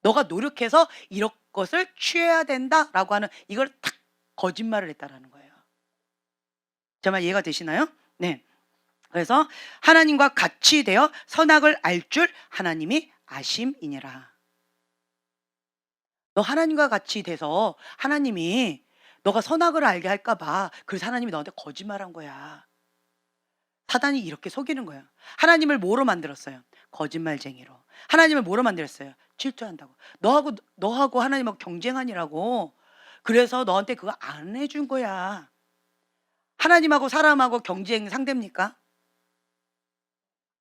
너가 노력해서 이런 것을 취해야 된다라고 하는 이걸 탁 거짓말을 했다라는 거예요. 정말 이해가 되시나요? 네. 그래서 하나님과 같이 되어 선악을 알 줄 하나님이 아심이니라. 너 하나님과 같이 돼서 하나님이 너가 선악을 알게 할까 봐 그래서 하나님이 너한테 거짓말한 거야. 사단이 이렇게 속이는 거예요. 하나님을 뭐로 만들었어요? 거짓말쟁이로. 하나님을 뭐로 만들었어요? 질투한다고. 너하고 하나님하고 경쟁하니라고. 그래서 너한테 그거 안 해준 거야. 하나님하고 사람하고 경쟁 상대입니까?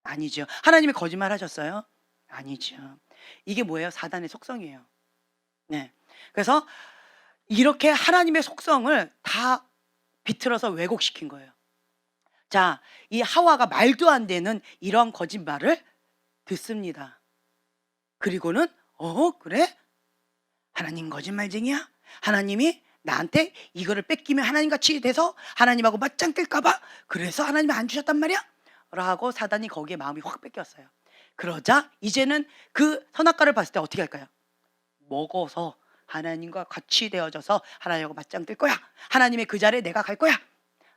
아니죠. 하나님이 거짓말 하셨어요? 아니죠. 이게 뭐예요? 사단의 속성이에요. 네. 그래서 이렇게 하나님의 속성을 다 비틀어서 왜곡시킨 거예요. 자, 이 하와가 말도 안 되는 이런 거짓말을 듣습니다. 그리고는 그래? 하나님 거짓말쟁이야? 하나님이 나한테 이거를 뺏기면 하나님같이 돼서 하나님하고 맞짱 뜰까 봐 그래서 하나님이 안 주셨단 말이야? 라고 사단이 거기에 마음이 확 뺏겼어요. 그러자 이제는 그 선악과를 봤을 때 어떻게 할까요? 먹어서 하나님과 같이 되어져서 하나님하고 맞짱 뜰 거야. 하나님의 그 자리에 내가 갈 거야.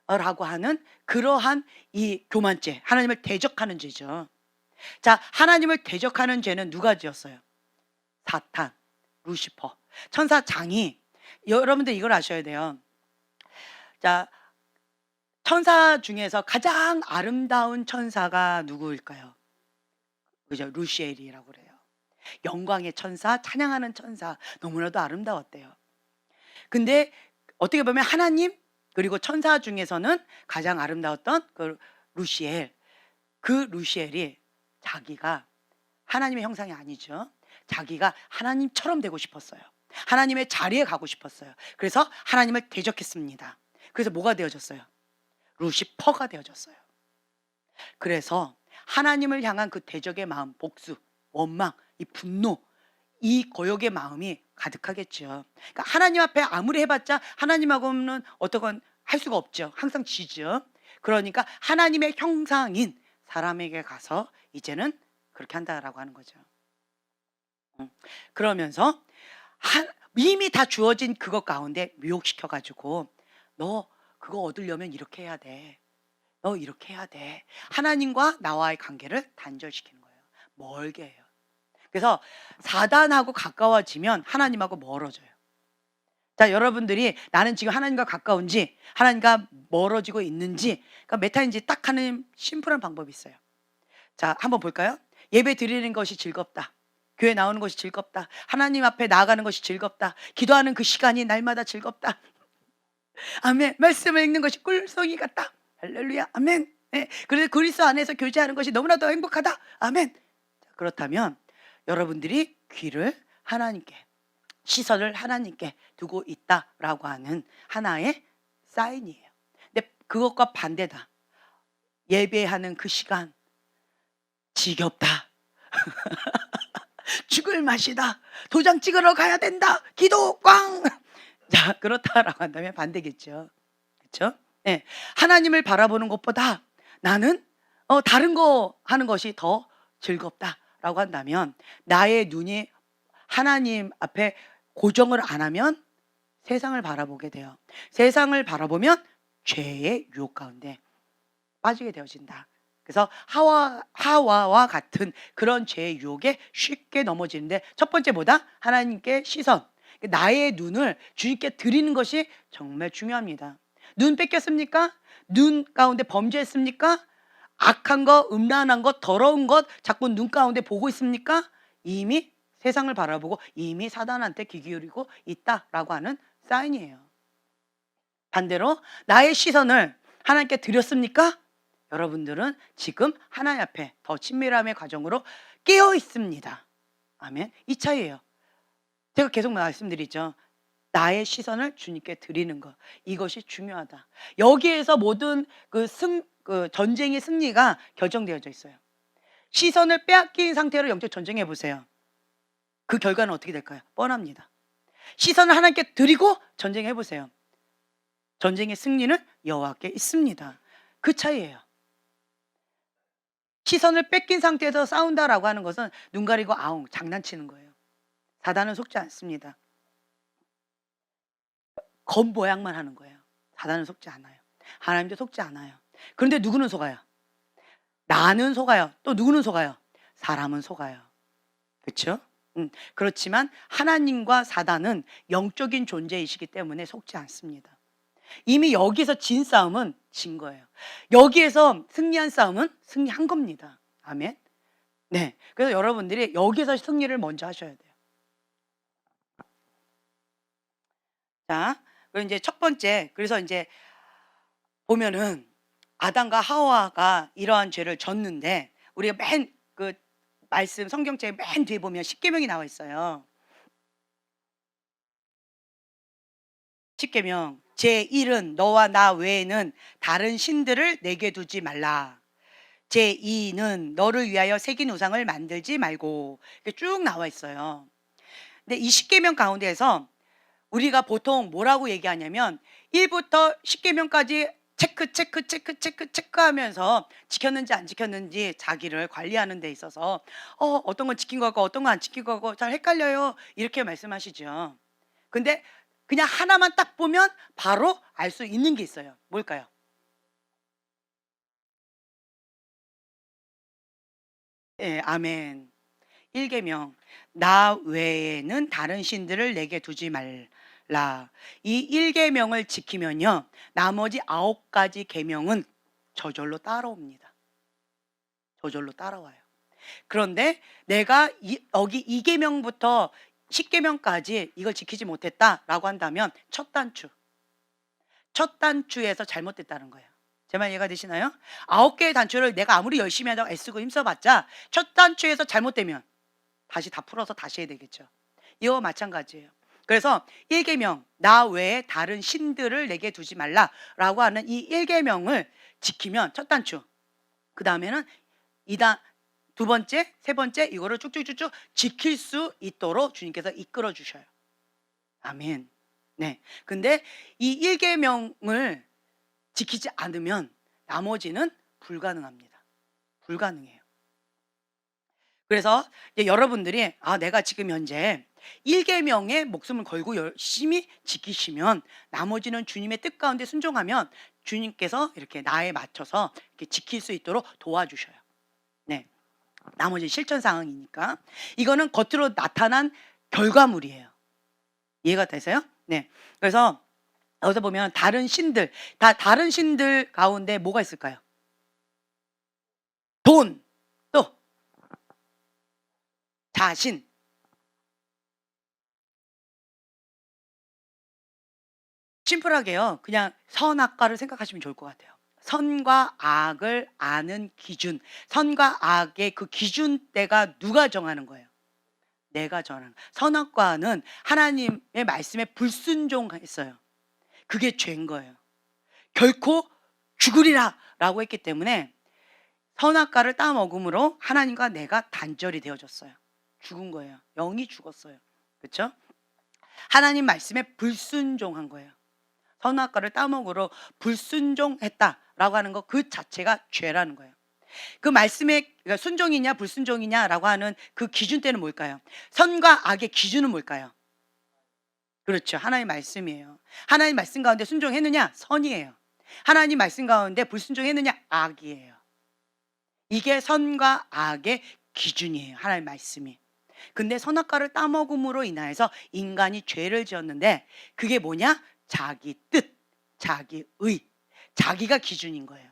라고 하는 그러한 이 교만죄, 하나님을 대적하는 죄죠. 자, 하나님을 대적하는 죄는 누가 지었어요? 사탄, 루시퍼, 천사장이. 여러분들 이걸 아셔야 돼요. 자, 천사 중에서 가장 아름다운 천사가 누구일까요? 그죠? 루시엘이라고 그래요. 영광의 천사, 찬양하는 천사, 너무나도 아름다웠대요. 근데 어떻게 보면 하나님 그리고 천사 중에서는 가장 아름다웠던 그 루시엘, 그 루시엘이 자기가 하나님의 형상이 아니죠. 자기가 하나님처럼 되고 싶었어요. 하나님의 자리에 가고 싶었어요. 그래서 하나님을 대적했습니다. 그래서 뭐가 되어졌어요? 루시퍼가 되어졌어요. 그래서 하나님을 향한 그 대적의 마음, 복수, 원망, 이 분노, 이 거역의 마음이 가득하겠죠. 그러니까 하나님 앞에 아무리 해봤자 하나님하고는 어떤 건 할 수가 없죠. 항상 지죠. 그러니까 하나님의 형상인 사람에게 가서 이제는 그렇게 한다라고 하는 거죠. 그러면서 이미 다 주어진 그것 가운데 미혹시켜가지고 너 그거 얻으려면 이렇게 해야 돼. 너 이렇게 해야 돼. 하나님과 나와의 관계를 단절시키는 거예요. 멀게 해요. 그래서 사단하고 가까워지면 하나님하고 멀어져요. 자, 여러분들이 나는 지금 하나님과 가까운지 하나님과 멀어지고 있는지, 그러니까 메타인지 딱 하는 심플한 방법이 있어요. 자, 한번 볼까요? 예배 드리는 것이 즐겁다. 교회 나오는 것이 즐겁다. 하나님 앞에 나아가는 것이 즐겁다. 기도하는 그 시간이 날마다 즐겁다. 아멘. 말씀을 읽는 것이 꿀송이 같다. 할렐루야. 아멘. 네. 그래서 그리스도 안에서 교제하는 것이 너무나도 행복하다. 아멘. 자, 그렇다면 여러분들이 귀를 하나님께, 시선을 하나님께 두고 있다라고 하는 하나의 사인이에요. 근데 그것과 반대다. 예배하는 그 시간 지겹다. 죽을 맛이다. 도장 찍으러 가야 된다. 기도 꽝. 자, 그렇다라고 한다면 반대겠죠. 그렇죠? 네. 하나님을 바라보는 것보다 나는 다른 거 하는 것이 더 즐겁다라고 한다면, 나의 눈이 하나님 앞에 고정을 안 하면 세상을 바라보게 돼요. 세상을 바라보면 죄의 유혹 가운데 빠지게 되어진다. 그래서 하와와 같은 그런 죄의 유혹에 쉽게 넘어지는데, 첫 번째 뭐다? 하나님께 시선, 나의 눈을 주님께 드리는 것이 정말 중요합니다. 눈 뺏겼습니까? 눈 가운데 범죄했습니까? 악한 것, 음란한 것, 더러운 것 자꾸 눈 가운데 보고 있습니까? 이미 세상을 바라보고 이미 사단한테 귀 기울이고 있다라고 하는 사인이에요. 반대로 나의 시선을 하나님께 드렸습니까? 여러분들은 지금 하나님 앞에 더 친밀함의 과정으로 깨어 있습니다. 아멘. 이 차이예요. 제가 계속 말씀드리죠. 나의 시선을 주님께 드리는 것, 이것이 중요하다. 여기에서 모든 그 전쟁의 승리가 결정되어져 있어요. 시선을 빼앗긴 상태로 영적 전쟁해 보세요. 그 결과는 어떻게 될까요? 뻔합니다. 시선을 하나님께 드리고 전쟁해 보세요. 전쟁의 승리는 여호와께 있습니다. 그 차이예요. 시선을 뺏긴 상태에서 싸운다라고 하는 것은 눈 가리고 아웅 장난치는 거예요. 사단은 속지 않습니다. 겉모양만 하는 거예요. 사단은 속지 않아요. 하나님도 속지 않아요. 그런데 누구는 속아요? 나는 속아요. 또 누구는 속아요? 사람은 속아요. 그렇죠? 그렇지만 하나님과 사단은 영적인 존재이시기 때문에 속지 않습니다. 이미 여기서 진 싸움은 진 거예요. 여기에서 승리한 싸움은 승리한 겁니다. 아멘. 네. 그래서 여러분들이 여기서 승리를 먼저 하셔야 돼요. 자, 그럼 이제 첫 번째, 그래서 이제 보면은 아담과 하와가 이러한 죄를 졌는데, 우리가 맨 그 말씀 성경책의 맨 뒤에 보면 십계명이 나와 있어요. 십계명 제1은 너와 나 외에는 다른 신들을 내게 두지 말라. 제2는 너를 위하여 새긴 우상을 만들지 말고, 이렇게 쭉 나와 있어요. 근데 이 십계명 가운데에서 우리가 보통 뭐라고 얘기하냐면 1부터 10계명까지 체크하면서 지켰는지 안 지켰는지 자기를 관리하는 데 있어서 어떤 건 지킨 거고 어떤 건 안 지킨 거고 잘 헷갈려요, 이렇게 말씀하시죠. 근데 그냥 하나만 딱 보면 바로 알 수 있는 게 있어요. 뭘까요? 예, 아멘. 1계명 나 외에는 다른 신들을 내게 두지 말라. 이 1계명을 지키면요, 나머지 9가지 계명은 저절로 따라옵니다. 저절로 따라와요. 그런데 내가 여기 2계명부터 10계명까지 이걸 지키지 못했다라고 한다면 첫 단추에서 잘못됐다는 거예요. 제 말 이해가 되시나요? 9개의 단추를 내가 아무리 열심히 하다가 애쓰고 힘써봤자 첫 단추에서 잘못되면 다시 다 풀어서 다시 해야 되겠죠. 이와 마찬가지예요. 그래서 1계명 나 외에 다른 신들을 내게 두지 말라라고 하는 이 1계명을 지키면 첫 단추, 그 다음에는 두 번째, 세 번째, 이거를 쭉쭉쭉쭉 지킬 수 있도록 주님께서 이끌어 주셔요. 아멘. 네. 근데 이 1계명을 지키지 않으면 나머지는 불가능합니다. 불가능해요. 그래서 이제 여러분들이 내가 지금 현재 1계명에 목숨을 걸고 열심히 지키시면 나머지는 주님의 뜻 가운데 순종하면 주님께서 이렇게 나에 맞춰서 이렇게 지킬 수 있도록 도와주셔요. 네. 나머지 실천 상황이니까 이거는 겉으로 나타난 결과물이에요. 이해가 되세요? 네. 그래서 여기서 보면 다른 신들, 다른 신들 가운데 뭐가 있을까요? 돈, 또 자신. 심플하게요. 그냥 선악과를 생각하시면 좋을 것 같아요. 선과 악을 아는 기준, 선과 악의 그 기준대가 누가 정하는 거예요? 내가 정하는. 선악과는 하나님의 말씀에 불순종했어요. 그게 죄인 거예요. 결코 죽으리라 라고 했기 때문에 선악과를 따먹음으로 하나님과 내가 단절이 되어졌어요. 죽은 거예요. 영이 죽었어요. 그렇죠? 하나님 말씀에 불순종한 거예요. 선악과를 따먹으로 불순종했다라고 하는 거 그 자체가 죄라는 거예요. 그 말씀에 그러니까 순종이냐 불순종이냐라고 하는 그 기준대는 뭘까요? 선과 악의 기준은 뭘까요? 그렇죠. 하나님 말씀이에요. 하나님 말씀 가운데 순종했느냐? 선이에요. 하나님 말씀 가운데 불순종했느냐? 악이에요. 이게 선과 악의 기준이에요. 하나님 말씀이. 근데 선악과를 따먹음으로 인하여서 인간이 죄를 지었는데 그게 뭐냐? 자기 뜻, 자기 의, 자기가 기준인 거예요.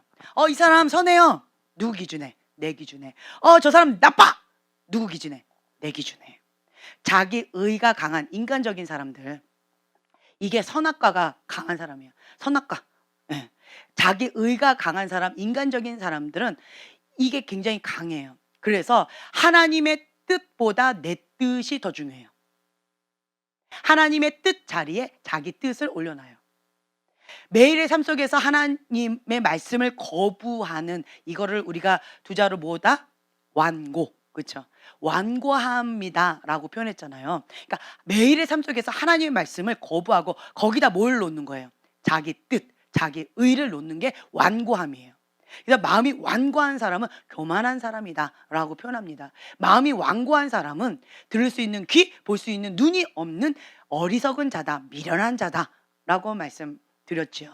이 사람 선해요. 누구 기준에? 내 기준에. 저 사람 나빠. 누구 기준에? 내 기준에. 자기 의가 강한 인간적인 사람들. 이게 선악과가 강한 사람이에요. 선악과. 네. 자기 의가 강한 사람, 인간적인 사람들은 이게 굉장히 강해요. 그래서 하나님의 뜻보다 내 뜻이 더 중요해요. 하나님의 뜻 자리에 자기 뜻을 올려놔요. 매일의 삶 속에서 하나님의 말씀을 거부하는 이거를 우리가 두 자로 뭐다? 완고. 그렇죠? 완고합니다라고 표현했잖아요. 그러니까 매일의 삶 속에서 하나님의 말씀을 거부하고 거기다 뭘 놓는 거예요? 자기 뜻, 자기 의를 놓는 게 완고함이에요. 그래서 마음이 완고한 사람은 교만한 사람이다라고 표현합니다. 마음이 완고한 사람은 들을 수 있는 귀, 볼 수 있는 눈이 없는 어리석은 자다, 미련한 자다라고 말씀드렸죠.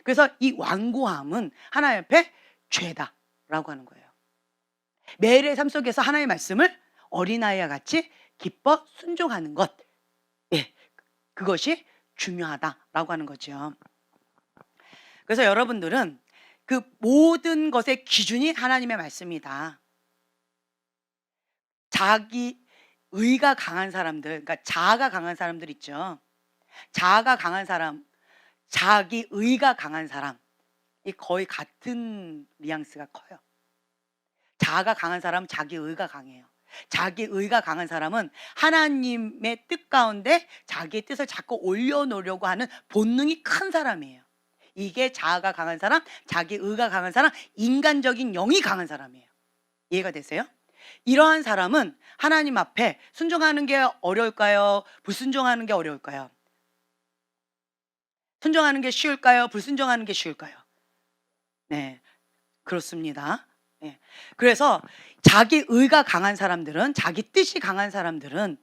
그래서 이 완고함은 하나님 앞에 죄다라고 하는 거예요. 매일의 삶 속에서 하나님의 말씀을 어린아이와 같이 기뻐 순종하는 것, 예, 그것이 중요하다라고 하는 거죠. 그래서 여러분들은 그 모든 것의 기준이 하나님의 말씀이다. 자기 의가 강한 사람들, 그러니까 자아가 강한 사람들 있죠. 자아가 강한 사람, 자기 의가 강한 사람, 이 거의 같은 뉘앙스가 커요. 자아가 강한 사람은 자기 의가 강해요. 자기 의가 강한 사람은 하나님의 뜻 가운데 자기의 뜻을 자꾸 올려놓으려고 하는 본능이 큰 사람이에요. 이게 자아가 강한 사람, 자기 의가 강한 사람, 인간적인 영이 강한 사람이에요. 이해가 되세요? 이러한 사람은 하나님 앞에 순종하는 게 어려울까요? 불순종하는 게 어려울까요? 순종하는 게 쉬울까요? 불순종하는 게 쉬울까요? 네, 그렇습니다. 네. 그래서 자기 의가 강한 사람들은, 자기 뜻이 강한 사람들은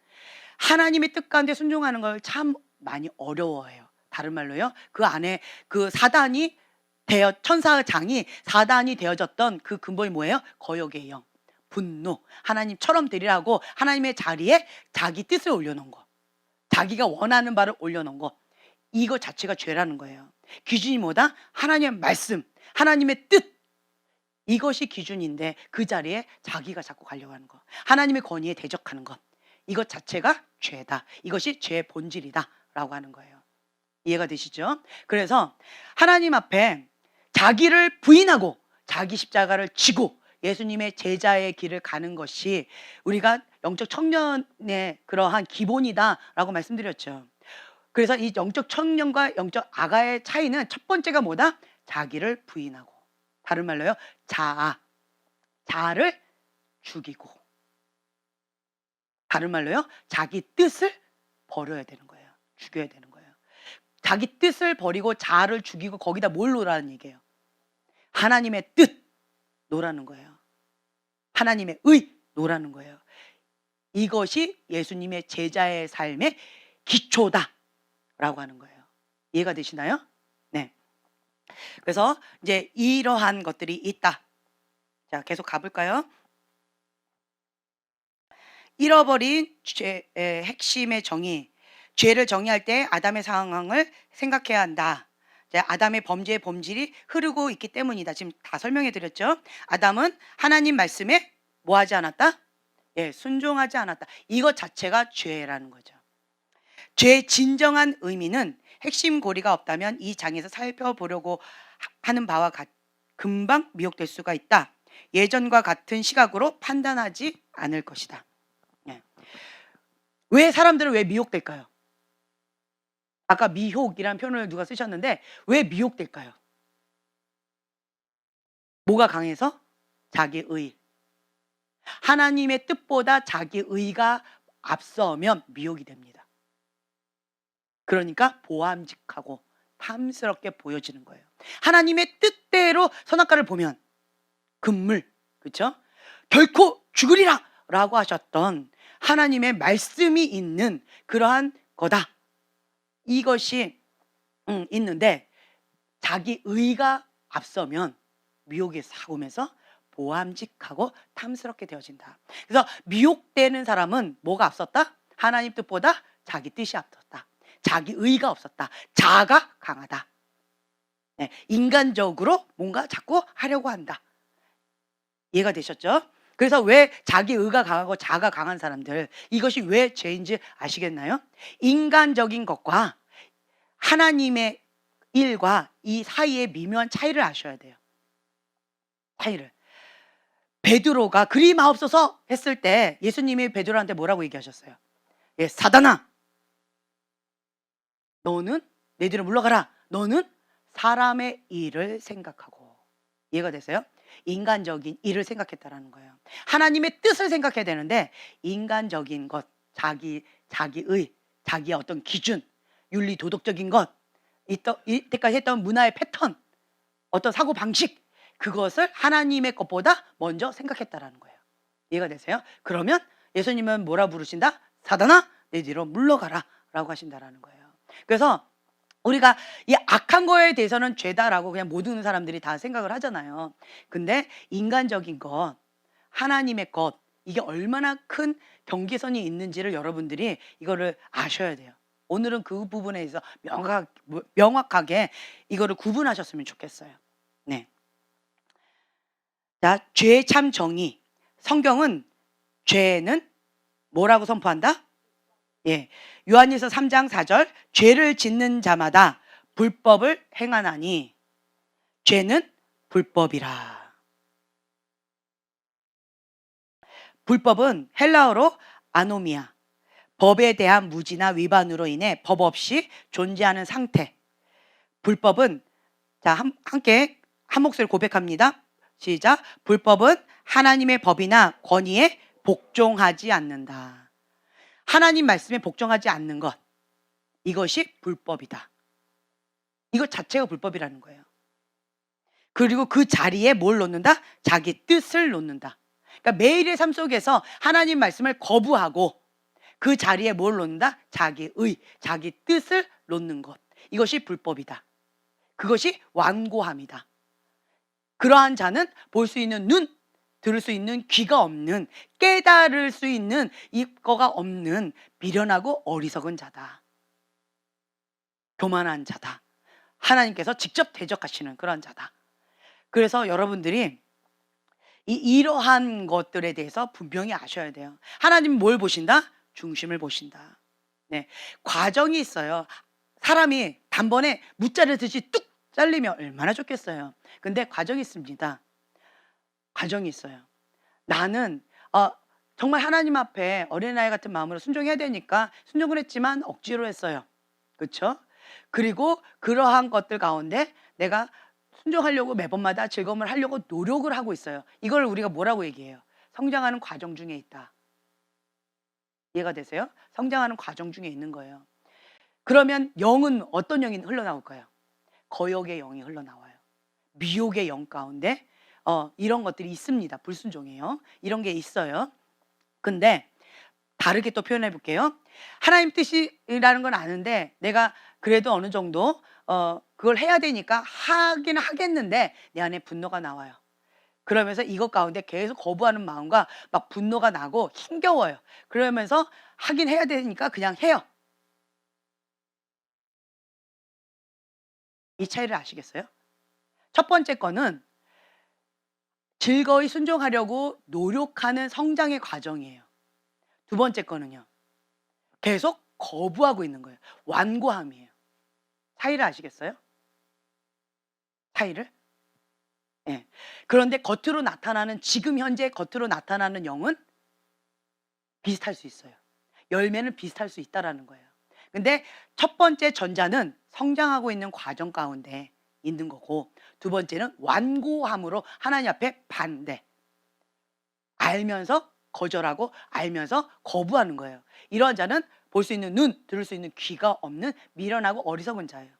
하나님의 뜻 가운데 순종하는 걸 참 많이 어려워해요. 다른 말로요, 그 안에 그 사단이 천사의 장이 사단이 되어졌던 그 근본이 뭐예요? 거역의 영, 분노, 하나님처럼 되리라고 하나님의 자리에 자기 뜻을 올려놓은 거, 자기가 원하는 바를 올려놓은 거, 이거 자체가 죄라는 거예요. 기준이 뭐다? 하나님의 말씀, 하나님의 뜻, 이것이 기준인데 그 자리에 자기가 자꾸 가려고 하는 거, 하나님의 권위에 대적하는 것, 이것 자체가 죄다. 이것이 죄의 본질이다 라고 하는 거예요. 이해가 되시죠? 그래서 하나님 앞에 자기를 부인하고 자기 십자가를 지고 예수님의 제자의 길을 가는 것이 우리가 영적 청년의 그러한 기본이다라고 말씀드렸죠. 그래서 이 영적 청년과 영적 아가의 차이는 첫 번째가 뭐다? 자기를 부인하고, 다른 말로요, 자아를 죽이고, 다른 말로요, 자기 뜻을 버려야 되는 거예요. 죽여야 되는 거예요. 자기 뜻을 버리고 자아를 죽이고 거기다 뭘 놓으라는 얘기예요? 하나님의 뜻 놓으라는 거예요. 하나님의 의 놓으라는 거예요. 이것이 예수님의 제자의 삶의 기초다라고 하는 거예요. 이해가 되시나요? 네. 그래서 이제 이러한 것들이 있다. 자, 계속 가볼까요? 잃어버린 죄의 핵심의 정의, 죄를 정의할 때 아담의 상황을 생각해야 한다. 아담의 범죄의 본질이 흐르고 있기 때문이다. 지금 다 설명해 드렸죠. 아담은 하나님 말씀에 뭐 하지 않았다? 예, 순종하지 않았다. 이것 자체가 죄라는 거죠. 죄의 진정한 의미는 핵심 고리가 없다면 이 장에서 살펴보려고 하는 바와 금방 미혹될 수가 있다. 예전과 같은 시각으로 판단하지 않을 것이다. 예. 왜 사람들은 왜 미혹될까요? 아까 미혹이라는 표현을 누가 쓰셨는데 왜 미혹될까요? 뭐가 강해서? 자기의. 하나님의 뜻보다 자기의가 앞서면 미혹이 됩니다. 그러니까 보암직하고 탐스럽게 보여지는 거예요. 하나님의 뜻대로 선악과를 보면 금물, 그렇죠? 결코 죽으리라 라고 하셨던 하나님의 말씀이 있는 그러한 거다. 이것이 있는데 자기 의가 앞서면 미혹이 싹 오면서 보암직하고 탐스럽게 되어진다. 그래서 미혹되는 사람은 뭐가 앞섰다? 하나님 뜻보다 자기 뜻이 앞섰다. 자기 의가 없었다. 자아가 강하다. 네, 인간적으로 뭔가 자꾸 하려고 한다. 이해가 되셨죠? 그래서 왜 자기 의가 강하고 자아가 강한 사람들, 이것이 왜 죄인지 아시겠나요? 인간적인 것과 하나님의 일과 이 사이의 미묘한 차이를 아셔야 돼요. 차이를. 베드로가 그리 마옵소서 했을 때 예수님이 베드로한테 뭐라고 얘기하셨어요? 예, 사단아, 너는 내 뒤로 물러가라. 너는 사람의 일을 생각하고. 이해가 되세요? 인간적인 일을 생각했다라는 거예요. 하나님의 뜻을 생각해야 되는데 인간적인 것, 자기의, 자기의 어떤 기준, 윤리 도덕적인 것, 이때까지 했던 문화의 패턴, 어떤 사고 방식, 그것을 하나님의 것보다 먼저 생각했다라는 거예요. 이해가 되세요? 그러면 예수님은 뭐라 부르신다? 사단아, 내 뒤로 물러가라 라고 하신다라는 거예요. 그래서 우리가 이 악한 거에 대해서는 죄다라고 그냥 모든 사람들이 다 생각을 하잖아요. 근데 인간적인 것, 하나님의 것, 이게 얼마나 큰 경계선이 있는지를 여러분들이 이거를 아셔야 돼요. 오늘은 그 부분에 있어서 명확하게 이거를 구분하셨으면 좋겠어요. 네. 자, 죄의 참 정의. 성경은 죄는 뭐라고 선포한다? 예. 요한일서 3장 4절, 죄를 짓는 자마다 불법을 행하나니 죄는 불법이라. 불법은 헬라어로 아노미아, 법에 대한 무지나 위반으로 인해 법 없이 존재하는 상태. 불법은, 자, 함께 한 목소리 고백합니다. 시작. 불법은 하나님의 법이나 권위에 복종하지 않는다. 하나님 말씀에 복종하지 않는 것, 이것이 불법이다. 이것 자체가 불법이라는 거예요. 그리고 그 자리에 뭘 놓는다? 자기 뜻을 놓는다. 그러니까 매일의 삶 속에서 하나님 말씀을 거부하고 그 자리에 뭘 놓는다? 자기 뜻을 놓는 것. 이것이 불법이다. 그것이 완고함이다. 그러한 자는 볼 수 있는 눈, 들을 수 있는 귀가 없는, 깨달을 수 있는 이거가 없는 미련하고 어리석은 자다. 교만한 자다. 하나님께서 직접 대적하시는 그런 자다. 그래서 여러분들이 이러한 것들에 대해서 분명히 아셔야 돼요. 하나님은 뭘 보신다? 중심을 보신다. 네, 과정이 있어요. 사람이 단번에 무자를 듯이 뚝 잘리면 얼마나 좋겠어요. 근데 과정이 있습니다. 과정이 있어요. 나는 정말 하나님 앞에 어린아이 같은 마음으로 순종해야 되니까 순종을 했지만 억지로 했어요. 그렇죠? 그리고 그러한 것들 가운데 내가 순종하려고 매번마다 즐거움을 하려고 노력을 하고 있어요. 이걸 우리가 뭐라고 얘기해요? 성장하는 과정 중에 있다. 이해가 되세요? 성장하는 과정 중에 있는 거예요. 그러면 영은 어떤 영이 흘러나올까요? 거역의 영이 흘러나와요. 미혹의 영 가운데 이런 것들이 있습니다. 불순종이에요. 이런 게 있어요. 근데 다르게 또 표현해 볼게요. 하나님 뜻이라는 건 아는데 내가 그래도 어느 정도 그걸 해야 되니까 하긴 하겠는데 내 안에 분노가 나와요. 그러면서 이것 가운데 계속 거부하는 마음과 막 분노가 나고 힘겨워요. 그러면서 하긴 해야 되니까 그냥 해요. 이 차이를 아시겠어요? 첫 번째 거는 즐거이 순종하려고 노력하는 성장의 과정이에요. 두 번째 거는요. 계속 거부하고 있는 거예요. 완고함이에요. 차이를 아시겠어요? 차이를? 예. 그런데 겉으로 나타나는 지금 현재 겉으로 나타나는 영은 비슷할 수 있어요. 열매는 비슷할 수 있다라는 거예요. 근데 첫 번째 전자는 성장하고 있는 과정 가운데 있는 거고 두 번째는 완고함으로 하나님 앞에 반대. 알면서 거절하고 알면서 거부하는 거예요. 이러한 자는 볼 수 있는 눈, 들을 수 있는 귀가 없는 미련하고 어리석은 자예요.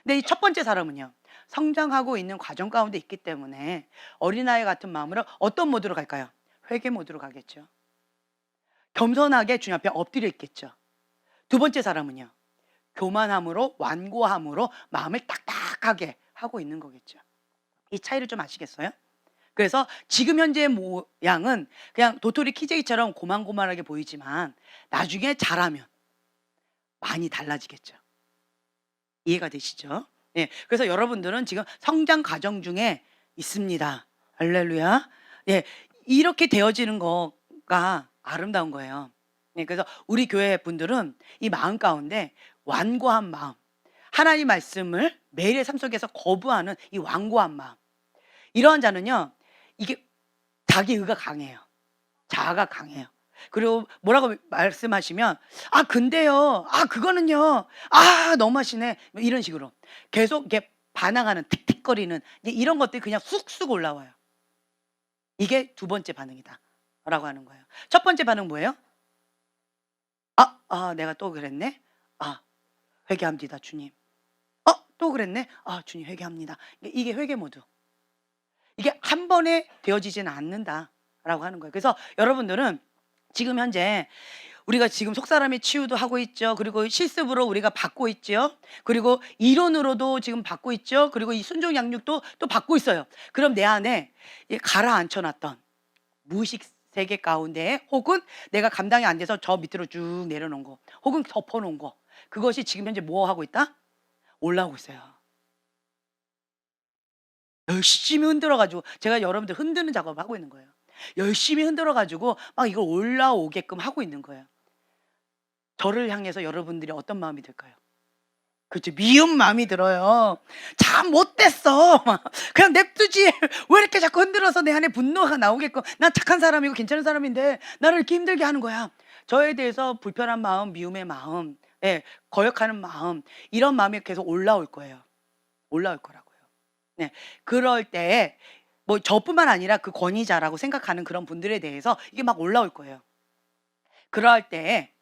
근데 이 첫 번째 사람은요. 성장하고 있는 과정 가운데 있기 때문에 어린아이 같은 마음으로 어떤 모드로 갈까요? 회개 모드로 가겠죠. 겸손하게 주님 앞에 엎드려 있겠죠. 두 번째 사람은요. 교만함으로 완고함으로 마음을 딱딱하게 하고 있는 거겠죠. 이 차이를 좀 아시겠어요? 그래서 지금 현재의 모양은 그냥 도토리 키재기처럼 고만고만하게 보이지만 나중에 자라면 많이 달라지겠죠. 이해가 되시죠? 예. 그래서 여러분들은 지금 성장 과정 중에 있습니다. 할렐루야. 예. 이렇게 되어지는 거가 아름다운 거예요. 예. 그래서 우리 교회 분들은 이 마음 가운데 완고한 마음, 하나님 말씀을 매일의 삶 속에서 거부하는 이 완고한 마음. 이러한 자는요. 이게 자기 의가 강해요. 자아가 강해요. 그리고 뭐라고 말씀하시면 "아 근데요. 아 그거는요. 아 너무하시네." 뭐 이런 식으로 계속 이렇게 반항하는 틱틱거리는 이제 이런 것들이 그냥 쑥쑥 올라와요. 이게 두 번째 반응이다라고 하는 거예요. 첫 번째 반응은 뭐예요? '내가 또 그랬네. 아 회개합니다 주님. 또 그랬네. 주님 회개합니다.' 이게 회개 모드. 이게 한 번에 되어지지는 않는다라고 하는 거예요. 그래서 여러분들은 지금 현재 우리가 지금 속사람의 치유도 하고 있죠. 그리고 실습으로 우리가 받고 있죠. 그리고 이론으로도 지금 받고 있죠. 그리고 이 순종 양육도 또 받고 있어요. 그럼 내 안에 가라앉혀 놨던 무의식 세계 가운데 혹은 내가 감당이 안 돼서 저 밑으로 쭉 내려놓은 거 혹은 덮어 놓은 거 그것이 지금 현재 뭐 하고 있다? 올라오고 있어요. 열심히 흔들어 가지고 제가 여러분들 흔드는 작업을 하고 있는 거예요. 열심히 흔들어 가지고 막 이걸 올라오게끔 하고 있는 거예요. 저를 향해서 여러분들이 어떤 마음이 들까요? 그렇죠. 미운 마음이 들어요. '참 못됐어.' 막 '그냥 냅두지. 왜 이렇게 자꾸 흔들어서 내 안에 분노가 나오게끔 난 착한 사람이고 괜찮은 사람인데 나를 이렇게 힘들게 하는 거야.' 저에 대해서 불편한 마음, 미움의 마음, 예 거역하는 마음 이런 마음이 계속 올라올 거예요. 올라올 거라고요. 네. 그럴 때에 뭐 저뿐만 아니라 그 권위자라고 생각하는 그런 분들에 대해서 이게 막 올라올 거예요. 그럴 때에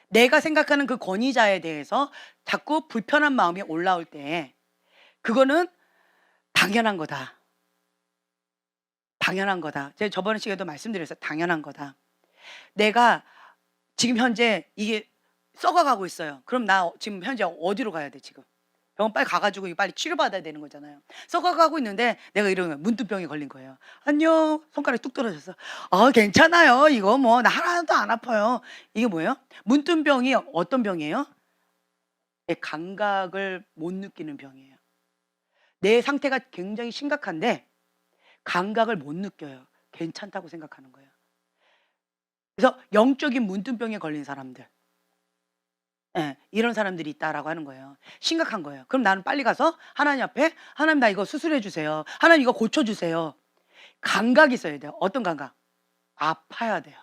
내가 생각하는 그 권위자에 대해서 자꾸 불편한 마음이 올라올 때 그거는 당연한 거다. 당연한 거다. 제가 저번 시간에도 말씀드렸어요. 당연한 거다. 내가 지금 현재 이게 썩어가고 있어요. 그럼 나 지금 현재 어디로 가야 돼 지금? 병원 빨리 가 가지고 이거 빨리 치료받아야 되는 거잖아요. 썩어가고 있는데 내가 이러면 문둥병에 걸린 거예요. "안녕." 손가락이 뚝 떨어졌어. 괜찮아요. 이거 뭐 나 하나도 안 아파요." 이게 뭐예요? 문둥병이 어떤 병이에요? 감각을 못 느끼는 병이에요. 내 상태가 굉장히 심각한데 감각을 못 느껴요. 괜찮다고 생각하는 거예요. 그래서 영적인 문둥병에 걸린 사람들. 예. 이런 사람들이 있다라고 하는 거예요. 심각한 거예요. 그럼 나는 빨리 가서 하나님 앞에 "하나님 나 이거 수술해 주세요. 하나님 이거 고쳐 주세요." 감각이 있어야 돼요. 어떤 감각? 아파야 돼요.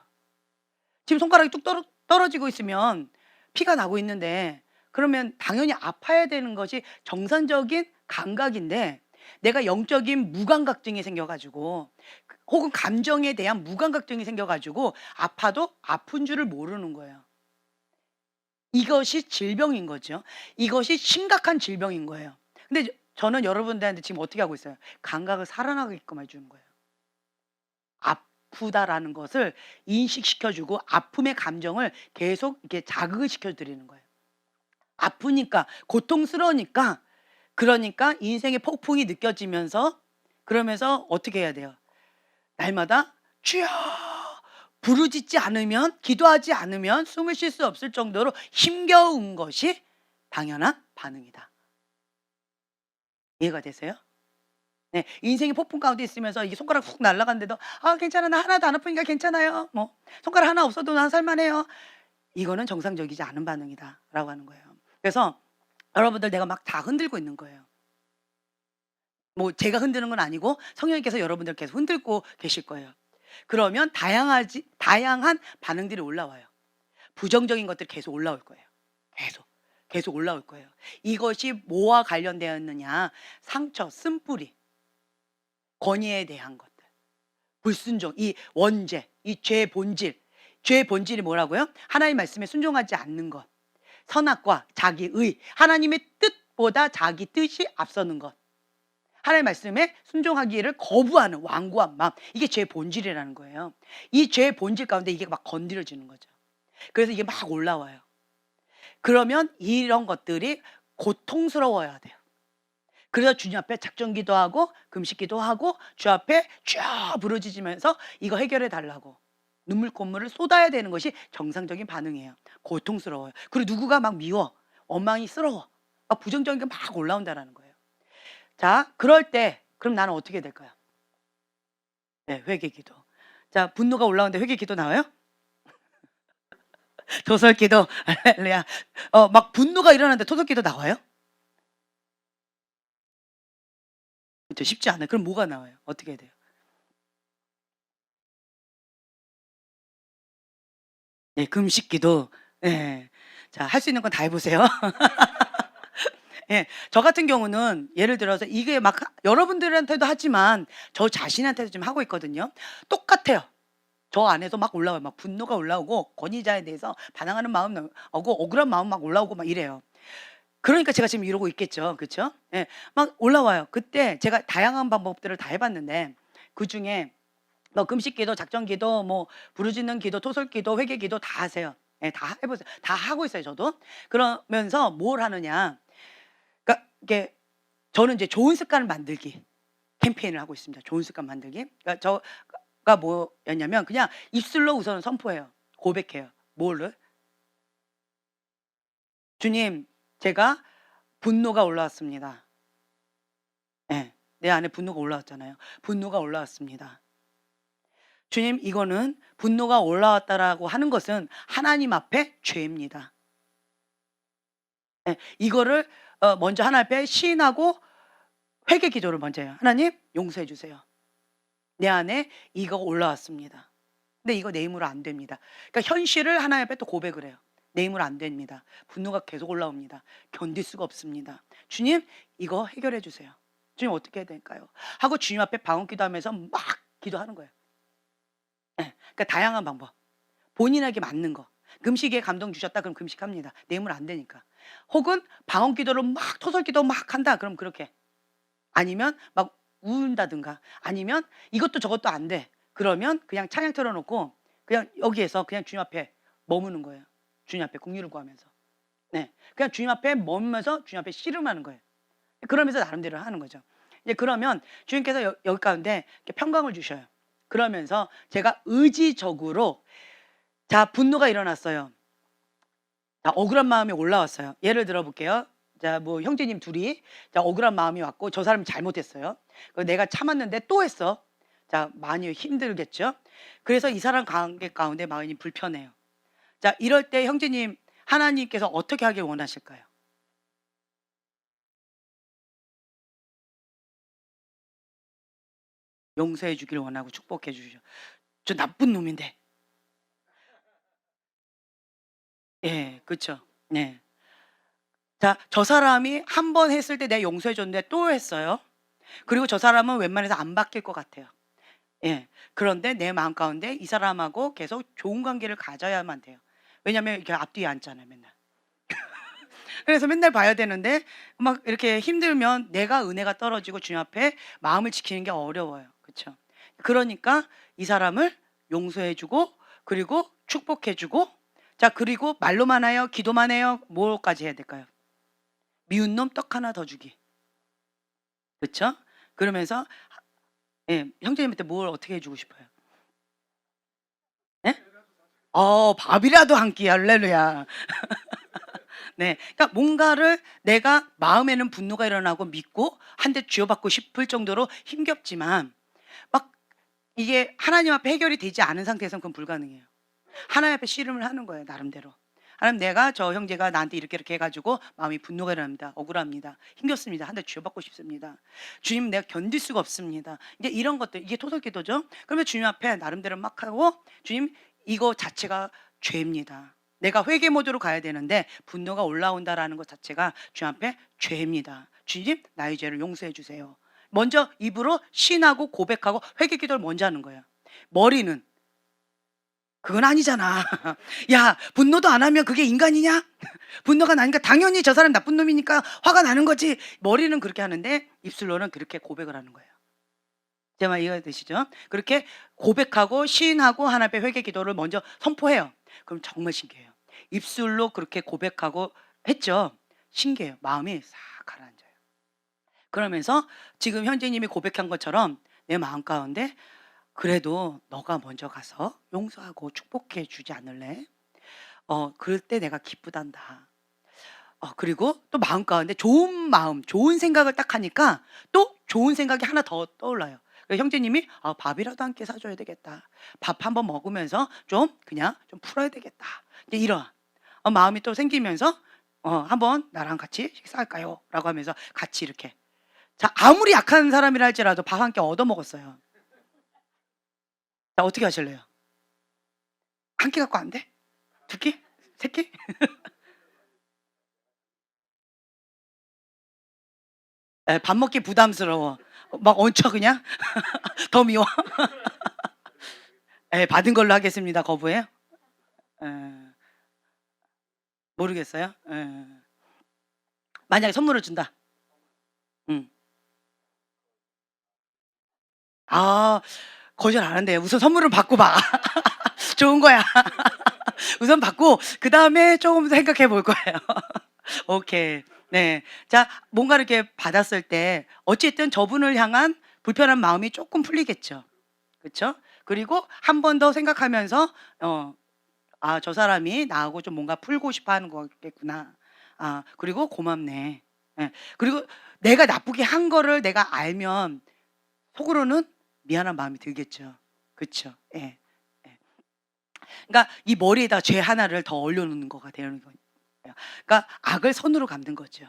지금 손가락이 뚝 떨어지고 있으면 피가 나고 있는데 그러면 당연히 아파야 되는 것이 정상적인 감각인데 내가 영적인 무감각증이 생겨 가지고 혹은 감정에 대한 무감각증이 생겨 가지고 아파도 아픈 줄을 모르는 거예요. 이것이 질병인 거죠. 이것이 심각한 질병인 거예요. 근데 저는 여러분들한테 지금 어떻게 하고 있어요? 감각을 살아나게끔 해 주는 거예요. 아프다라는 것을 인식시켜 주고 아픔의 감정을 계속 이렇게 자극을 시켜 드리는 거예요. 아프니까 고통스러우니까 그러니까 인생의 폭풍이 느껴지면서 그러면서 어떻게 해야 돼요? 날마다 "주여." 부르짖지 않으면 기도하지 않으면 숨을 쉴 수 없을 정도로 힘겨운 것이 당연한 반응이다. 이해가 되세요? 네. 인생이 폭풍 가운데 있으면서 이게 손가락 훅 날아갔는데도 "아 괜찮아. 나 하나도 안 아프니까 괜찮아요." 뭐 "손가락 하나 없어도 난 살 만해요." 이거는 정상적이지 않은 반응이다라고 하는 거예요. 그래서 여러분들 내가 막 다 흔들고 있는 거예요. 뭐 제가 흔드는 건 아니고 성령님께서 여러분들 계속 흔들고 계실 거예요. 그러면 다양한 반응들이 올라와요. 부정적인 것들이 계속 올라올 거예요. 계속, 계속 올라올 거예요. 이것이 뭐와 관련되어 있느냐? 상처, 쓴뿌리, 권위에 대한 것들, 불순종, 이 원죄, 이 죄의 본질. 죄의 본질이 뭐라고요? 하나님 말씀에 순종하지 않는 것. 선악과 자기의, 하나님의 뜻보다 자기 뜻이 앞서는 것. 하나님 말씀에 순종하기를 거부하는 완고한 마음. 이게 죄의 본질이라는 거예요. 이 죄의 본질 가운데 이게 막 건드려지는 거죠. 그래서 이게 막 올라와요. 그러면 이런 것들이 고통스러워야 돼요. 그래서 주님 앞에 작정기도 하고 금식기도 하고 주 앞에 쫙 부르짖으면서 이거 해결해 달라고 눈물 콧물을 쏟아야 되는 것이 정상적인 반응이에요. 고통스러워요. 그리고 누구가 막 미워, 원망이스러워, 막 부정적인 게 막 올라온다라는 거예요. 자, 그럴 때 그럼 나는 어떻게 될까요? 네, 회개기도. 자, 분노가 올라오는데 회개기도 나와요? 토설기도 할렐루야. 막 분노가 일어나는데 토설기도 나와요? 그렇죠. 쉽지 않아요. 그럼 뭐가 나와요? 어떻게 해야 돼요? 네, 금식기도. 예. 자, 할 수 있는 건 다 해 보세요. 예. 저 같은 경우는 예를 들어서 이게 막 여러분들한테도 하지만 저 자신한테도 지금 하고 있거든요. 똑같아요. 저 안에서 막 올라와요. 막 분노가 올라오고 권위자에 대해서 반항하는 마음 오고 억울한 마음 막 올라오고 막 이래요. 그러니까 제가 지금 이러고 있겠죠. 그쵸? 예. 막 올라와요. 그때 제가 다양한 방법들을 다 해 봤는데 그중에 뭐 금식기도, 작정기도, 뭐 부르짖는 기도, 토설기도, 회개기도 다 하세요. 예, 다 해 보세요. 다 하고 있어요, 저도. 그러면서 뭘 하느냐. 그러니까 이게 저는 이제 좋은 습관을 만들기 캠페인을 하고 있습니다. 좋은 습관 만들기. 그러니까 저가 뭐였냐면 그냥 입술로 우선은 선포해요. 고백해요. 뭐를? "주님, 제가 분노가 올라왔습니다." 예. 내 안에 분노가 올라왔잖아요. "분노가 올라왔습니다. 주님, 이거는 분노가 올라왔다라고 하는 것은 하나님 앞에 죄입니다. 예. 이거를 먼저 하나님 앞에 시인하고 회개 기도를 먼저 해요. "하나님 용서해 주세요. 내 안에 이거 올라왔습니다. 근데 이거 내 힘으로 안 됩니다." 그러니까 현실을 하나님 앞에 또 고백을 해요. "내 힘으로 안 됩니다. 분노가 계속 올라옵니다. 견딜 수가 없습니다. 주님 이거 해결해 주세요. 주님 어떻게 해야 될까요?" 하고 주님 앞에 방언 기도하면서 막 기도하는 거예요. 예. 그러니까 다양한 방법. 본인에게 맞는 거. 금식에 감동 주셨다 그럼 금식합니다. 내 힘으로 안 되니까. 혹은 방언 기도를 막 토설 기도 막 한다 그럼 그렇게. 아니면 막 운다든가 아니면 이것도 저것도 안 돼. 그러면 그냥 찬양 틀어 놓고 그냥 여기에서 그냥 주님 앞에 머무는 거예요. 주님 앞에 국률을 구하면서. 네. 그냥 주님 앞에 머무면서 주님 앞에 씨름하는 거예요. 그러면서 나름대로 하는 거죠. 이제 그러면 주님께서 여기 가운데 이렇게 평강을 주셔요. 그러면서 제가 의지적으로 자, 분노가 일어났어요. 자, 억울한 마음이 올라왔어요. 예를 들어 볼게요. 자, 뭐 형제님 둘이 자, 억울한 마음이 왔고 저 사람이 잘못했어요. 내가 참았는데 또 했어. 자, 많이 힘들겠죠. 그래서 이 사람 관계 가운데 많이 불편해요. 자, 이럴 때 형제님 하나님께서 어떻게 하길 원하실까요? 용서해 주기를 원하고 축복해 주시죠. 저 나쁜 놈인데. 예, 그쵸. 네. 자, 저 사람이 한 번 했을 때 내가 용서해 줬는데 또 했어요. 그리고 저 사람은 웬만해서 안 바뀔 것 같아요. 예. 그런데 내 마음 가운데 이 사람하고 계속 좋은 관계를 가져야만 돼요. 왜냐면 이렇게 앞뒤에 앉잖아요, 맨날. 그래서 맨날 봐야 되는데 막 이렇게 힘들면 내가 은혜가 떨어지고 주님 앞에 마음을 지키는 게 어려워요. 그쵸? 그러니까 이 사람을 용서해 주고 그리고 축복해 주고 자, 그리고 말로만 해요? 기도만 해요? 뭐까지 해야 될까요? 미운 놈 떡 하나 더 주기. 그쵸? 그러면서 예, 형제님한테 뭘 어떻게 해 주고 싶어요? 예? 밥이라도 한 끼 할렐루야. 네. 그러니까 뭔가를 내가 마음에는 분노가 일어나고 믿고 한 대 쥐어받고 싶을 정도로 힘겹지만 막 이게 하나님 앞에 해결이 되지 않은 상태에서는 그건 불가능해요. 하나님 앞에 씨름을 하는 거예요, 나름대로. 하나님, 내가 저 형제가 나한테 이렇게 이렇게 해 가지고 마음이 분노가 일어납니다. 억울합니다. 힘겹습니다. 한 대 쥐어받고 싶습니다. 주님, 내가 견딜 수가 없습니다. 이제 이런 것들, 이게 토설기도죠. 그러면 주님 앞에 나름대로 막 하고, 주님, 이거 자체가 죄입니다. 내가 회개 모드로 가야 되는데 분노가 올라온다라는 것 자체가 주님 앞에 죄입니다. 주님, 나의 죄를 용서해 주세요. 먼저 입으로 신하고 고백하고 회개 기도를 먼저 하는 거예요. 머리는 그건 아니잖아. 야, 분노도 안 하면 그게 인간이냐? 분노가 나니까 당연히 저 사람 나쁜 놈이니까 화가 나는 거지. 머리는 그렇게 하는데 입술로는 그렇게 고백을 하는 거예요. 제 말 이해가 되시죠? 그렇게 고백하고 시인하고 하나님 앞에 회개 기도를 먼저 선포해요. 그럼 정말 신기해요. 입술로 그렇게 고백하고 했죠. 신기해요. 마음이 싹 가라앉아요. 그러면서 지금 현재님이 고백한 것처럼 내 마음 가운데, 그래도 너가 먼저 가서 용서하고 축복해 주지 않을래? 그럴 때 내가 기쁘단다. 그리고 또 마음 가운데 좋은 마음, 좋은 생각을 딱 하니까 또 좋은 생각이 하나 더 떠올라요. 그래서 형제님이 밥이라도 함께 사줘야 되겠다. 밥 한번 먹으면서 좀 그냥 좀 풀어야 되겠다. 이제 이런 마음이 또 생기면서 한번 나랑 같이 식사할까요? 라고 하면서 같이 이렇게. 자, 아무리 약한 사람이라 할지라도 밥 한 끼 얻어 먹었어요. 자, 어떻게 하실래요? 한 끼 갖고 안 돼? 두 끼? 세 끼? 예, 밥 먹기 부담스러워. 막 얹혀 그냥? 더 미워? 예, 받은 걸로 하겠습니다. 거부해요? 예. 모르겠어요? 예. 만약에 선물을 준다. 음. 아, 거절 안 한대요. 우선 선물을 받고 봐. 좋은 거야. 우선 받고 그다음에 조금 생각해 볼 거예요. 오케이. 네. 자, 뭔가 이렇게 받았을 때 어쨌든 저분을 향한 불편한 마음이 조금 풀리겠죠. 그쵸? 그리고 한 번 더 생각하면서 저 사람이 나하고 좀 뭔가 풀고 싶어 하는 거겠구나. 그리고 고맙네. 예. 그리고 내가 나쁘게 한 거를 내가 알면 속으로는 미안한 마음이 들겠죠. 그쵸? 예. 예. 그러니까 이 머리에다 죄 하나를 더 올려 놓는 거가 되는 거예요. 그러니까 악을 선으로 갚는 거죠.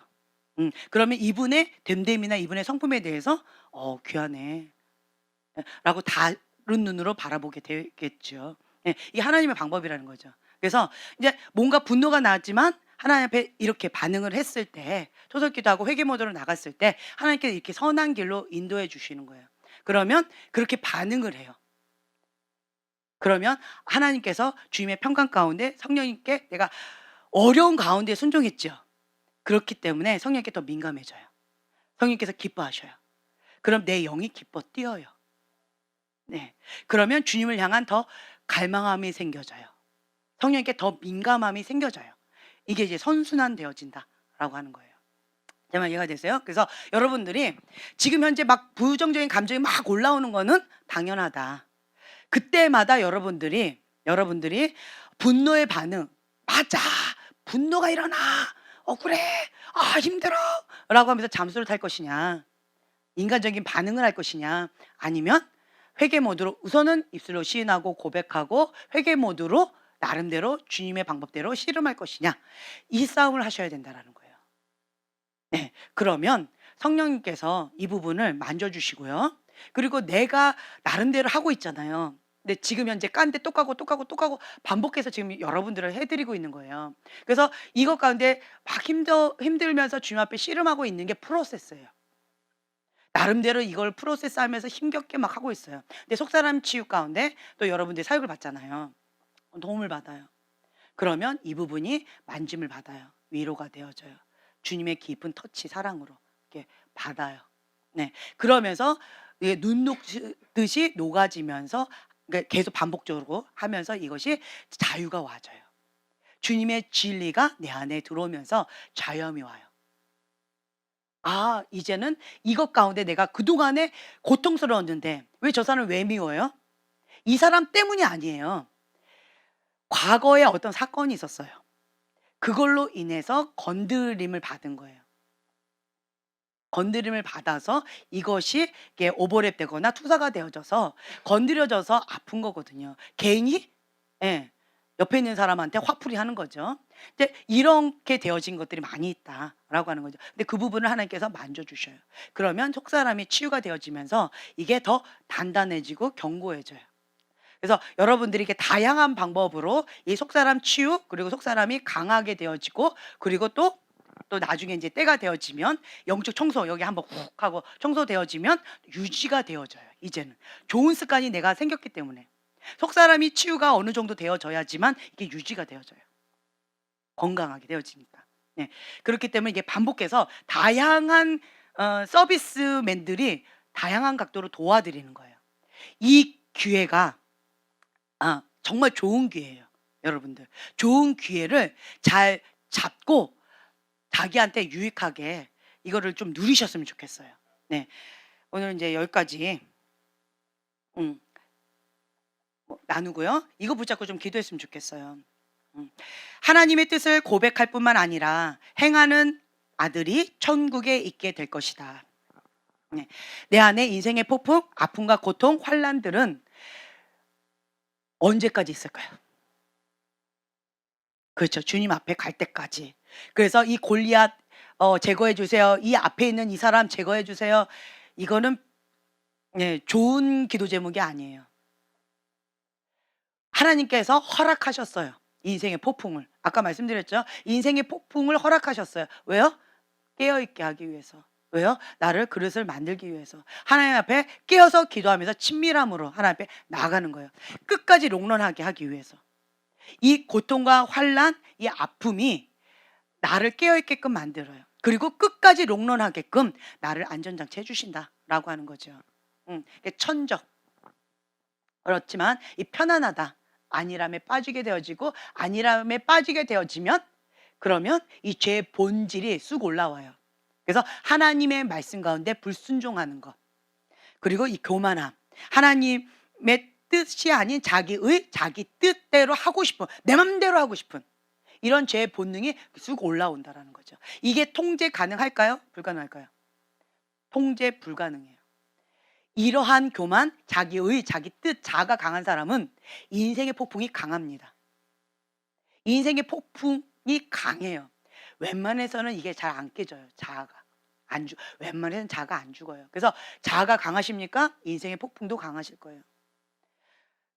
그러면 이분의 됨됨이나 이분의 성품에 대해서 귀하네. 예, 라고 다른 눈으로 바라보게 되겠죠. 예, 이게 하나님의 방법이라는 거죠. 그래서 이제 뭔가 분노가 나왔지만 하나님 앞에 이렇게 반응을 했을 때, 토설기도 하고 회개 모드로 나갔을 때 하나님께서 이렇게 선한 길로 인도해 주시는 거예요. 그러면 그렇게 반응을 해요. 그러면 하나님께서 주님의 평강 가운데 성령님께, 내가 어려운 가운데 순종했죠. 그렇기 때문에 성령님께 더 민감해져요. 성령님께서 기뻐하셔요. 그럼 내 영이 기뻐 뛰어요. 네. 그러면 주님을 향한 더 갈망함이 생겨져요. 성령님께 더 민감함이 생겨져요. 이게 이제 선순환되어진다라고 하는 거예요. 제 말 이해가 되세요? 그래서 여러분들이 지금 현재 막 부정적인 감정이 막 올라오는 거는 당연하다. 그때마다 여러분들이 분노의 반응, 맞아, 분노가 일어나, 억울해, 힘들어 라고 하면서 잠수를 탈 것이냐, 인간적인 반응을 할 것이냐, 아니면 회개 모드로 우선은 입술로 시인하고 고백하고 회개 모드로 나름대로 주님의 방법대로 씨름할 것이냐, 이 싸움을 하셔야 된다라는 거예요. 네. 그러면 성령님께서 이 부분을 만져주시고요. 그리고 내가 나름대로 하고 있잖아요. 근데 지금 현재 깐데 또 까고 반복해서 지금 여러분들을 해드리고 있는 거예요. 그래서 이것 가운데 막 힘들면서 주님 앞에 씨름하고 있는 게 프로세스예요. 나름대로 이걸 프로세스하면서 힘겹게 막 하고 있어요. 근데 속사람 치유 가운데 또 여러분들이 사역을 받잖아요. 도움을 받아요. 그러면 이 부분이 만짐을 받아요. 위로가 되어져요. 주님의 깊은 터치, 사랑으로 이렇게 받아요. 네. 그러면서 이게 눈 녹듯이 녹아지면서, 그러니까 계속 반복적으로 하면서 이것이 자유가 와져요. 주님의 진리가 내 안에 들어오면서 자유함이 와요. 이제는 이것 가운데 내가 그동안에 고통스러웠는데 왜 저 사람을 왜 미워요? 이 사람 때문이 아니에요. 과거에 어떤 사건이 있었어요. 그걸로 인해서 건드림을 받은 거예요. 건드림을 받아서 이것이 이게 오버랩 되거나 투사가 되어져서 건드려져서 아픈 거거든요. 괜히 예. 옆에 있는 사람한테 화풀이 하는 거죠. 이제 이렇게 되어진 것들이 많이 있다라고 하는 거죠. 근데 그 부분을 하나님께서 만져 주셔요. 그러면 속사람이 치유가 되어지면서 이게 더 단단해지고 견고해져요. 그래서 여러분들이 이렇게 다양한 방법으로 이 속사람 치유 그리고 속사람이 강하게 되어지고 그리고 또 나중에 이제 때가 되어지면 영적 청소 여기 한번 훅 하고 청소되어지면 유지가 되어져요. 이제는 좋은 습관이 내가 생겼기 때문에 속사람이 치유가 어느 정도 되어져야지만 이게 유지가 되어져요. 건강하게 되어지니까. 네. 그렇기 때문에 이게 반복해서 다양한 서비스맨들이 다양한 각도로 도와드리는 거예요. 이 기회가 정말 좋은 기회예요. 여러분들 좋은 기회를 잘 잡고 자기한테 유익하게 이거를 좀 누리셨으면 좋겠어요. 네. 오늘 이제 여기까지 나누고요. 이거 붙잡고 좀 기도했으면 좋겠어요. 하나님의 뜻을 고백할 뿐만 아니라 행하는 아들이 천국에 있게 될 것이다. 네. 내 안에 인생의 폭풍, 아픔과 고통, 환란들은 언제까지 있을까요? 그렇죠. 주님 앞에 갈 때까지. 그래서 이 골리앗 제거해 주세요. 이 앞에 있는 이 사람 제거해 주세요. 이거는 좋은 기도 제목이 아니에요. 하나님께서 허락하셨어요. 인생의 폭풍을. 아까 말씀드렸죠. 인생의 폭풍을 허락하셨어요. 왜요? 깨어있게 하기 위해서. 왜요? 나를 그릇을 만들기 위해서. 하나님 앞에 깨어서 기도하면서 친밀함으로 하나님 앞에 나아가는 거예요. 끝까지 롱런하게 하기 위해서. 이 고통과 환란, 이 아픔이 나를 깨어있게끔 만들어요. 그리고 끝까지 롱런하게끔 나를 안전장치 해주신다라고 하는 거죠. 천적. 그렇지만 이 편안하다. 안일함에 빠지게 되어지고 안일함에 빠지게 되어지면 그러면 이 죄의 본질이 쑥 올라와요. 그래서 하나님의 말씀 가운데 불순종하는 것. 그리고 이 교만함. 하나님의 뜻이 아닌 자기 뜻대로 하고 싶은 내 맘대로 하고 싶은 이런 죄의 본능이 쑥 올라온다라는 거죠. 이게 통제 가능할까요? 불가능할까요? 통제 불가능해요. 이러한 교만, 자기 뜻, 자아가 강한 사람은 인생의 폭풍이 강합니다. 인생의 폭풍이 강해요. 웬만해서는 이게 잘 안 깨져요. 자아가. 웬만해서는 자아가 안 죽어요. 그래서 자아가 강하십니까? 인생의 폭풍도 강하실 거예요.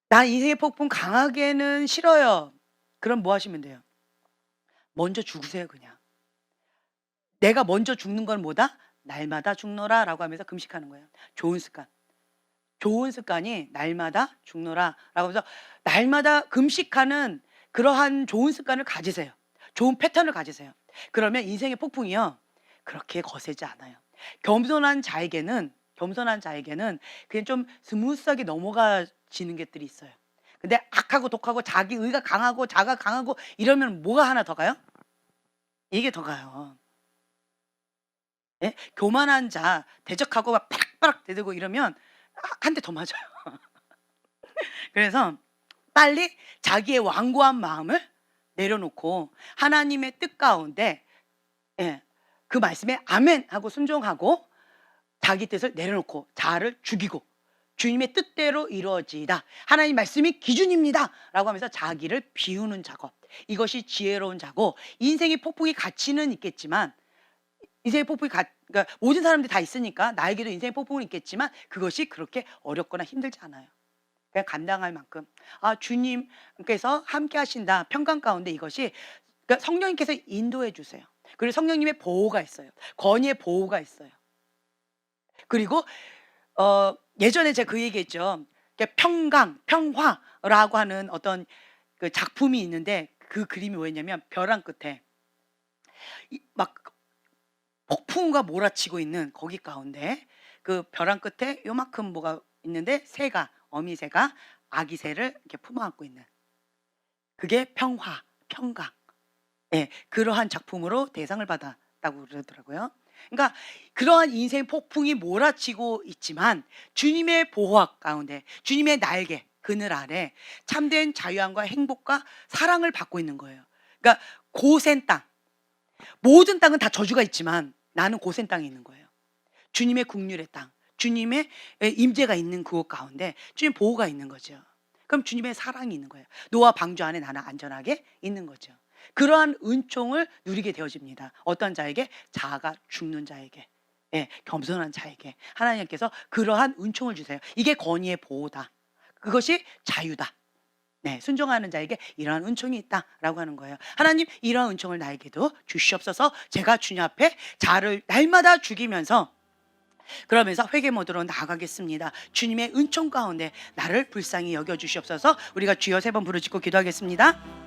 나 인생의 폭풍 강하게는 싫어요. 그럼 뭐 하시면 돼요? 먼저 죽으세요 그냥. 내가 먼저 죽는 건 뭐다? 날마다 죽노라 라고 하면서 금식하는 거예요. 좋은 습관. 좋은 습관이 날마다 죽노라 라고 하면서 날마다 금식하는 그러한 좋은 습관을 가지세요. 좋은 패턴을 가지세요. 그러면 인생의 폭풍이요. 그렇게 거세지 않아요. 겸손한 자에게는 그냥 좀 스무스하게 넘어가지는 것들이 있어요. 근데 악하고 독하고 자기 의가 강하고 자가 강하고 이러면 뭐가 하나 더 가요? 이게 더 가요. 예? 교만한 자 대적하고 막 파락파락 대들고 이러면 한 대 더 맞아요. 그래서 빨리 자기의 완고한 마음을 내려놓고 하나님의 뜻 가운데 그 말씀에 아멘 하고 순종하고 자기 뜻을 내려놓고 자아를 죽이고 주님의 뜻대로 이루어지이다. 하나님 말씀이 기준입니다. 라고 하면서 자기를 비우는 작업. 이것이 지혜로운 자고 인생의 폭풍이 가치는 있겠지만 인생의 폭풍이 그러니까 모든 사람들이 다 있으니까 나에게도 인생의 폭풍은 있겠지만 그것이 그렇게 어렵거나 힘들지 않아요. 그냥 감당할 만큼 주님께서 함께 하신다. 평강 가운데 이것이 그러니까 성령님께서 인도해 주세요. 그리고 성령님의 보호가 있어요. 권위의 보호가 있어요. 그리고 예전에 제가 그 얘기했죠. 평강, 평화라고 하는 어떤 그 작품이 있는데 그 그림이 뭐였냐면 벼랑 끝에 막 폭풍우가 몰아치고 있는 거기 가운데 그 벼랑 끝에 요만큼 뭐가 있는데 새가 어미새가 아기 새를 이렇게 품어안고 있는 그게 평화, 평강. 그러한 작품으로 대상을 받았다고 그러더라고요. 그러니까 그러한 인생 폭풍이 몰아치고 있지만 주님의 보호학 가운데 주님의 날개 그늘 아래 참된 자유함과 행복과 사랑을 받고 있는 거예요. 그러니까 고센 땅. 모든 땅은 다 저주가 있지만 나는 고센 땅에 있는 거예요. 주님의 국률의 땅, 주님의 임재가 있는 그곳 가운데 주님 보호가 있는 거죠. 그럼 주님의 사랑이 있는 거예요. 노아 방주 안에 나는 안전하게 있는 거죠. 그러한 은총을 누리게 되어집니다. 어떤 자에게? 자아가 죽는 자에게, 예, 겸손한 자에게 하나님께서 그러한 은총을 주세요. 이게 권위의 보호다. 그것이 자유다. 네, 순종하는 자에게 이러한 은총이 있다라고 하는 거예요. 하나님, 이러한 은총을 나에게도 주시옵소서. 제가 주님 앞에 자를 날마다 죽이면서 그러면서 회개 모드로 나아가겠습니다. 주님의 은총 가운데 나를 불쌍히 여겨 주시옵소서. 우리가 주여 3번 부르짖고 기도하겠습니다.